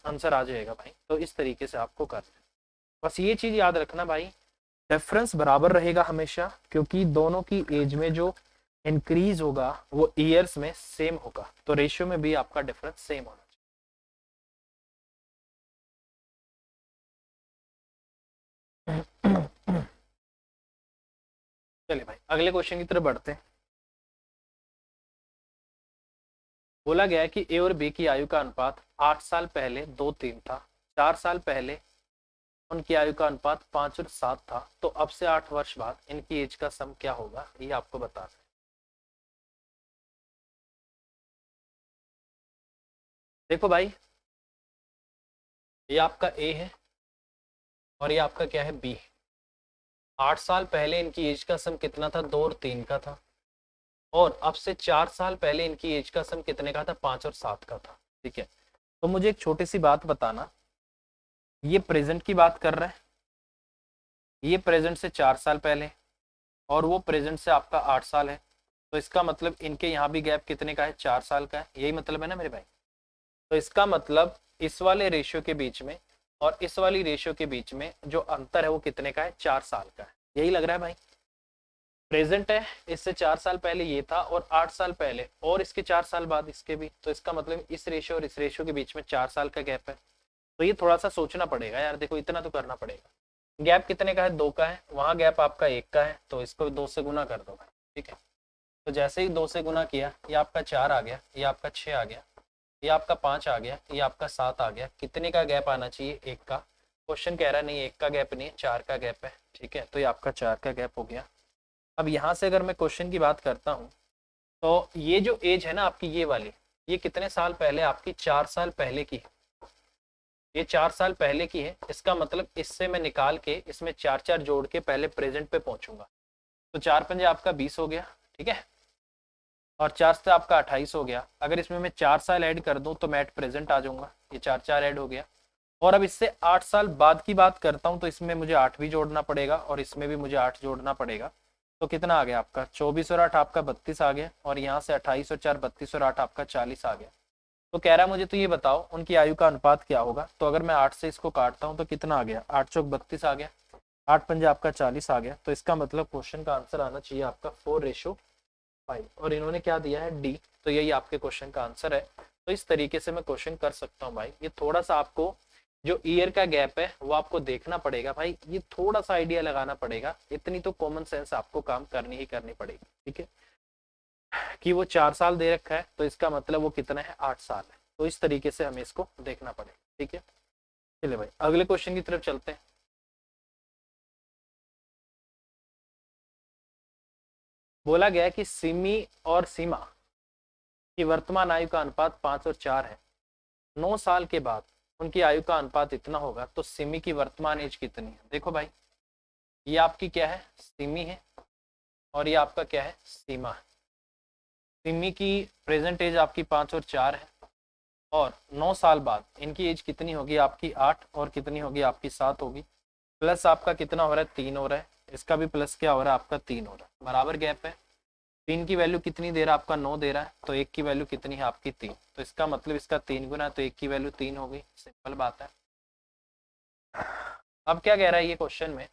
आंसर आ जाएगा भाई। तो इस तरीके से आपको करना है, बस ये चीज याद रखना भाई, डिफरेंस बराबर रहेगा हमेशा, क्योंकि दोनों की एज में जो इंक्रीज होगा वो ईयर्स में सेम होगा, तो रेशियो में भी आपका डिफरेंस सेम होना चाहिए। चलिए भाई अगले क्वेश्चन की तरफ बढ़ते हैं। बोला गया है कि ए और बी की आयु का अनुपात 8 साल पहले 2-3 था, 4 साल पहले उनकी आयु का अनुपात 5 और 7 था, तो अब से 8 वर्ष बाद इनकी एज का सम क्या होगा ये आपको बताना है। देखो भाई, ये आपका ए है और ये आपका क्या है, बी है। 8 साल पहले इनकी एज का सम कितना था, 2 और 3 का था, और अब से 4 साल पहले इनकी एज का सम कितने का था, 5 और 7 का था, ठीक है। तो मुझे एक छोटी सी बात बताना, ये प्रेजेंट की बात कर रहा है, ये प्रेजेंट से 4 साल पहले, और वो प्रेजेंट से आपका 8 साल है। तो इसका मतलब इनके यहाँ भी गैप कितने का है, 4 साल का है, यही मतलब है ना मेरे भाई। तो इसका मतलब इस वाले रेशियो के बीच में और इस वाली रेशियो के बीच में जो अंतर है वो कितने का है, 4 साल का है, यही लग रहा है भाई। प्रेजेंट है, इससे 4 साल पहले ये था और 8 साल पहले और इसके 4 साल बाद इसके भी, तो इसका मतलब इस रेशियो और इस रेशियो के बीच में 4 साल का गैप है। तो ये थोड़ा सा सोचना पड़ेगा यार, देखो इतना तो करना पड़ेगा। गैप कितने का है, 2 का है, वहां गैप आपका 1 का है, तो इसको 2 से गुना कर दो भाई, ठीक है। तो जैसे ही 2 से गुना किया, ये आपका 4 आ गया, ये आपका 6 आ गया, ये आपका 5 आ गया, ये आपका 7 आ गया। कितने का गैप आना चाहिए, 1 का। क्वेश्चन कह रहा नहीं 1 का गैप नहीं है, 4 का गैप है, ठीक है। तो ये आपका 4 का गैप हो गया। अब यहाँ से अगर मैं क्वेश्चन की बात करता हूँ, तो ये जो एज है ना आपकी, ये वाली, ये कितने साल पहले आपकी, 4 साल पहले की है। ये 4 साल पहले की है, इसका मतलब इससे मैं निकाल के इसमें 4 4 जोड़ के पहले प्रेजेंट पे पहुंचूंगा। तो 4 पंजे आपका 20 हो गया, ठीक है, और 4 से आपका 28 हो गया। अगर इसमें मैं 4 साल ऐड कर दूं तो मैं एट प्रेजेंट आ जाऊंगा, ये 4 4 ऐड हो गया। और अब इससे 8 साल बाद की बात करता हूं, तो इसमें मुझे 8 भी जोड़ना पड़ेगा और इसमें भी मुझे 8 जोड़ना पड़ेगा। तो कितना आ गया आपका, 24 और 8 आपका 32 आ गया, और यहाँ से 28 और 4 32 और 8 आपका 40 आ गया। तो कह रहा है मुझे तो ये बताओ उनकी आयु का अनुपात क्या होगा। तो अगर मैं 8 से इसको काटता हूँ तो कितना आ गया, 8 चौक 32 आ गया, 8 पंजे आपका 40 आ गया। तो इसका मतलब क्वेश्चन का आंसर आना चाहिए आपका 4:5, और इन्होंने क्या दिया है, डी। तो यही आपके क्वेश्चन का आंसर है। तो इस तरीके से मैं क्वेश्चन कर सकता हूँ भाई। ये थोड़ा सा आपको जो ईयर का गैप है वो आपको देखना पड़ेगा भाई, ये थोड़ा सा आइडिया लगाना पड़ेगा, इतनी तो कॉमन सेंस आपको काम करनी ही करनी पड़ेगी, ठीक है। कि वो 4 साल दे रखा है तो इसका मतलब वो कितना है, 8 साल है। तो इस तरीके से हमें इसको देखना पड़ेगा, ठीक है। चलिए भाई अगले क्वेश्चन की तरफ चलते हैं। बोला गया कि सिमी और सीमा की वर्तमान आयु का अनुपात 5 और 4 है। 9 साल के बाद उनकी आयु का अनुपात इतना होगा, तो सिमी की वर्तमान एज कितनी है। देखो भाई, ये आपकी क्या है, सिमी है, और ये आपका क्या है, सीमा है। सिमी की प्रेजेंट एज आपकी 5 और 4 है, और 9 साल बाद इनकी एज कितनी होगी आपकी, 8, और कितनी होगी आपकी, 7 होगी। प्लस आपका कितना हो रहा है, 3 हो रहा है, इसका भी प्लस क्या हो रहा है आपका, 3 हो रहा है, बराबर गैप है। 3 की वैल्यू कितनी दे रहा है आपका, 9 दे रहा है, तो 1 की वैल्यू कितनी है आपकी, 3। तो इसका मतलब इसका 3 गुना है, तो 1 की वैल्यू 3 हो गई, सिंपल बात है। अब क्या कह रहा है ये क्वेश्चन में,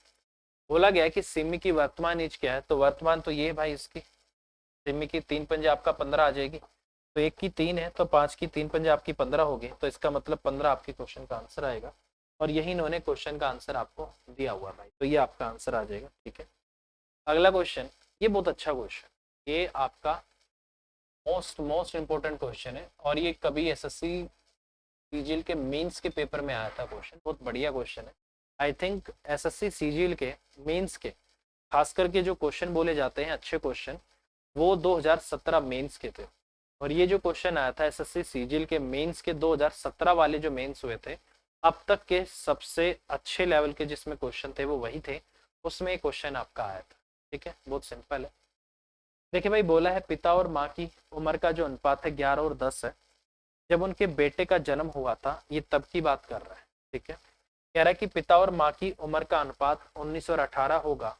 बोला गया है कि सिमी की वर्तमान एज क्या है। तो वर्तमान तो ये भाई इसकी, सिमी की 3 पंजे आपका 15 आ जाएगी, तो 1 की 3 है, तो 5 की 3 पंजे आपकी 15 होगी, तो इसका मतलब 15 आपके क्वेश्चन का आंसर आएगा। और यही इन्होंने क्वेश्चन का आंसर आपको दिया हुआ भाई, तो ये आपका आंसर आ जाएगा, ठीक है। अगला क्वेश्चन, ये बहुत अच्छा क्वेश्चन, ये आपका मोस्ट मोस्ट इंपॉर्टेंट क्वेश्चन है, और ये कभी एसएससी सीजीएल के मेंस के पेपर में आया था क्वेश्चन, बहुत बढ़िया क्वेश्चन है। आई थिंक एसएससी सीजीएल के मेंस के खास करके जो क्वेश्चन बोले जाते हैं अच्छे क्वेश्चन, वो 2017 मेंस के थे। और ये जो क्वेश्चन आया था एसएससी सीजीएल के मेंस के 2017 वाले जो मेंस हुए थे, अब तक के सबसे अच्छे लेवल के जिसमें क्वेश्चन थे वो वही थे, उसमें क्वेश्चन आपका आया था, ठीक है। बहुत सिंपल है। देखिए भाई, बोला है पिता और माँ की उम्र का जो अनुपात है 11 और 10 है, जब उनके बेटे का जन्म हुआ था, ये तब की बात कर रहा है, ठीक है। कह रहा है कि पिता और माँ की उम्र का अनुपात 19 और 18 होगा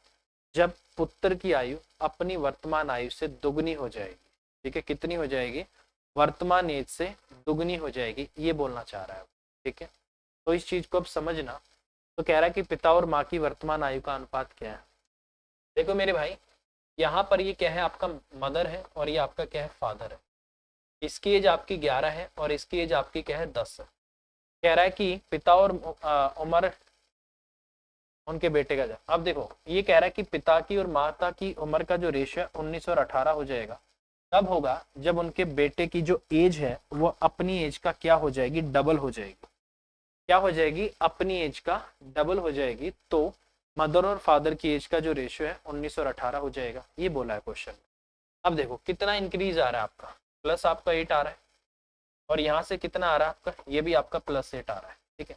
जब पुत्र की आयु अपनी वर्तमान आयु से दुगनी हो जाएगी, ठीक है। कितनी हो जाएगी, वर्तमान एज से दुगनी हो जाएगी, ये बोलना चाह रहा है, ठीक है। तो इस चीज को अब समझना। तो कह रहा है कि पिता और माँ की वर्तमान आयु का अनुपात क्या है। देखो मेरे भाई, यहाँ पर ये क्या है, आपका मदर है, और ये आपका क्या है, फादर है। इसकी एज आपकी 11 है और इसकी एज आपकी क्या है, 10 है। कह रहा है कि पिता और उम्र उनके बेटे का अब देखो, ये कह रहा है कि पिता की और माता की उम्र का जो रेशियो है 19 और 18 हो जाएगा। तब होगा जब उनके बेटे की जो एज है वो अपनी एज का क्या हो जाएगी, डबल हो जाएगी। क्या हो जाएगी, अपनी एज का डबल हो जाएगी। तो मदर और फादर की एज का जो रेशियो है 19 और 18 हो जाएगा, ये बोला है क्वेश्चन। अब देखो कितना इंक्रीज आ रहा है आपका, प्लस आपका 8 आ रहा है, और यहाँ से कितना आ रहा है आपका, ये भी आपका +8 आ रहा है, ठीक है।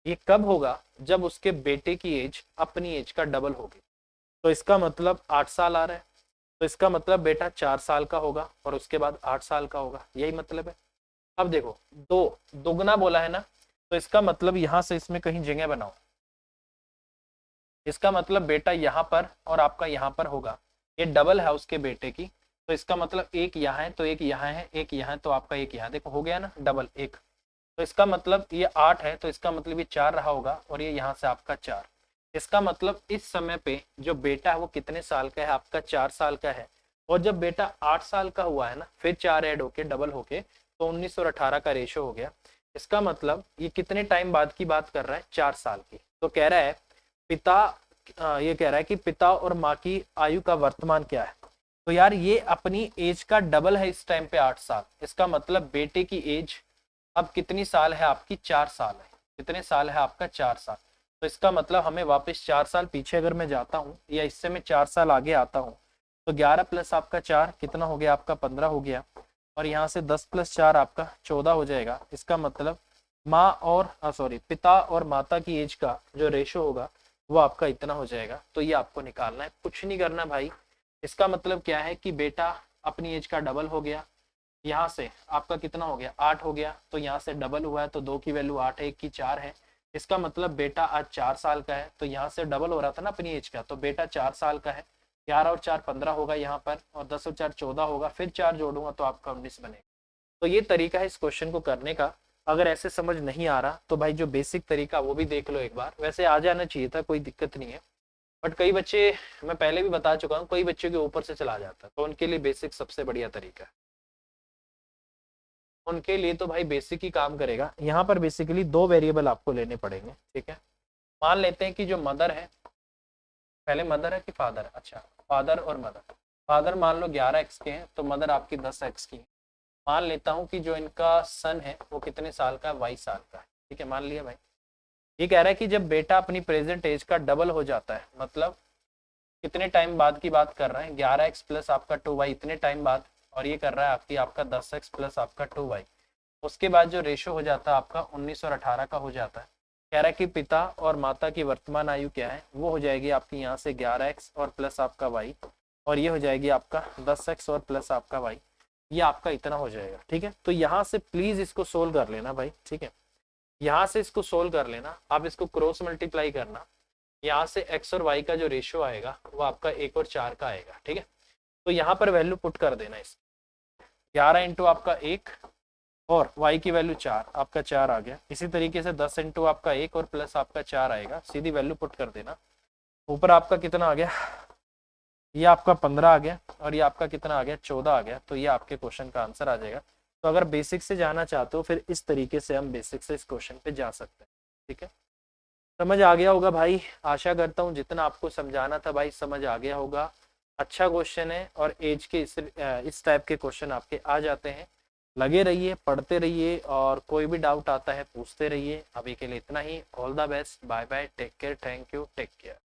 ये कब होगा, जब उसके बेटे की एज अपनी एज का डबल होगी। तो इसका मतलब 8 साल आ रहा है, तो इसका मतलब बेटा 4 साल का होगा और उसके बाद 8 साल का होगा, यही मतलब है। अब देखो, दो दोगुना बोला है ना, तो इसका मतलब यहां से इसमें कहीं जगह बनाओ, इसका मतलब बेटा यहाँ पर और आपका यहाँ पर होगा, ये डबल है उसके बेटे की, तो इसका मतलब एक यहाँ है तो एक यहाँ है, एक यहाँ है तो आपका एक यहाँ, देखो हो गया ना डबल एक। तो इसका मतलब ये 8 है तो इसका मतलब ये 4 रहा होगा और ये यहाँ से आपका 4। इसका मतलब इस समय पे जो बेटा है वो कितने साल का है, आपका 4 साल का है। और जब बेटा 8 साल का हुआ है ना, फिर 4 ऐड होके डबल होके तो 19 और 18 का रेशो हो गया। इसका मतलब ये कितने टाइम बाद की बात कर रहा है, 4 साल की। तो कह रहा है पिता, ये कह रहा है कि पिता और माँ की आयु का वर्तमान क्या है। तो यार ये अपनी एज का डबल है इस टाइम पे 8 साल। इसका मतलब बेटे की एज अब कितनी साल है आपकी, 4 साल है। कितने साल है आपका, 4 साल। तो इसका मतलब हमें वापस 4 साल पीछे अगर मैं जाता हूँ या इससे मैं 4 साल आगे आता हूँ तो 11 प्लस आपका 4 कितना हो गया, आपका 15 हो गया। और यहाँ से 10 प्लस 4 आपका 14 हो जाएगा। इसका मतलब माँ और पिता और माता की एज का जो रेशो होगा वो आपका इतना हो जाएगा। तो ये आपको निकालना है, कुछ नहीं करना भाई। इसका मतलब क्या है कि बेटा अपनी एज का डबल हो गया। यहाँ से आपका कितना हो गया, 8 हो गया। तो यहाँ से डबल हुआ है तो 2 की वैल्यू 8 है, 1 की 4 है। इसका मतलब बेटा आज 4 साल का है। तो यहाँ से डबल हो रहा था ना अपनी एज का, तो बेटा 4 साल का है। 11 और 4 15 होगा यहाँ पर, और 10 और 4 14 होगा, फिर 4 जोड़ूंगा तो आपका 19 बनेगा। तो ये तरीका है इस क्वेश्चन को करने का। अगर ऐसे समझ नहीं आ रहा तो भाई जो बेसिक तरीका वो भी देख लो एक बार। वैसे आ जाना चाहिए था, कोई दिक्कत नहीं है। बट कई बच्चे, मैं पहले भी बता चुका हूँ, कई बच्चों के ऊपर से चला जाता है, तो उनके लिए बेसिक सबसे बढ़िया तरीका है। उनके लिए तो भाई बेसिक ही काम करेगा। यहाँ पर बेसिकली 2 वेरिएबल आपको लेने पड़ेंगे, ठीक है। मान लेते हैं कि जो मदर है, पहले मदर है कि फादर, अच्छा फादर और मदर। फादर मान लो 11x के हैं तो मदर आपकी 10x की है। मान लेता हूँ कि जो इनका सन है वो कितने साल का है, 22 साल का है, ठीक है, मान लिया भाई। ये कह रहा है कि जब बेटा अपनी प्रेजेंट एज का डबल हो जाता है, मतलब कितने टाइम बाद की बात कर रहे हैं, 11x प्लस आपका 2y इतने टाइम बाद। और ये कर रहा है आपका 10x प्लस आपका 2y। उसके बाद जो रेशो हो जाता है आपका 19 और 18 का हो जाता है। कह रहा है कि पिता और माता की वर्तमान आयु क्या है, वो हो जाएगी आपकी यहाँ से 11x और प्लस आपका y, और ये हो जाएगी आपका 10x और प्लस आपका y। ये आपका इतना हो जाएगा, ठीक है। तो यहाँ से प्लीज इसको सोल्व कर लेना भाई, ठीक है। यहाँ से इसको सोल्व कर लेना, आप इसको क्रॉस मल्टीप्लाई करना। यहाँ से x और y का जो रेशियो आएगा वो आपका 1 और 4 का आएगा, ठीक है। तो यहाँ पर वैल्यू पुट कर देना इस 11 इंटू आपका 1 और y की वैल्यू 4, आपका 4 आ गया। इसी तरीके से 10 इंटू आपका 1 और प्लस आपका 4 आएगा, सीधी वैल्यू पुट कर देना। ऊपर आपका कितना आ गया, ये आपका 15 आ गया, और ये आपका कितना आ गया, 14 आ गया। तो ये आपके क्वेश्चन का आंसर आ जाएगा। तो अगर बेसिक से जाना चाहते हो फिर इस तरीके से हम बेसिक से इस क्वेश्चन पे जा सकते हैं, ठीक है। समझ आ गया होगा भाई, आशा करता हूँ जितना आपको समझाना था भाई समझ आ गया होगा। अच्छा क्वेश्चन है, और एज के इस टाइप के क्वेश्चन आपके आ जाते हैं। लगे रहिए, पढ़ते रहिए, और कोई भी डाउट आता है पूछते रहिए। अभी के लिए इतना ही। All the best, bye bye, take care, thank you, take care.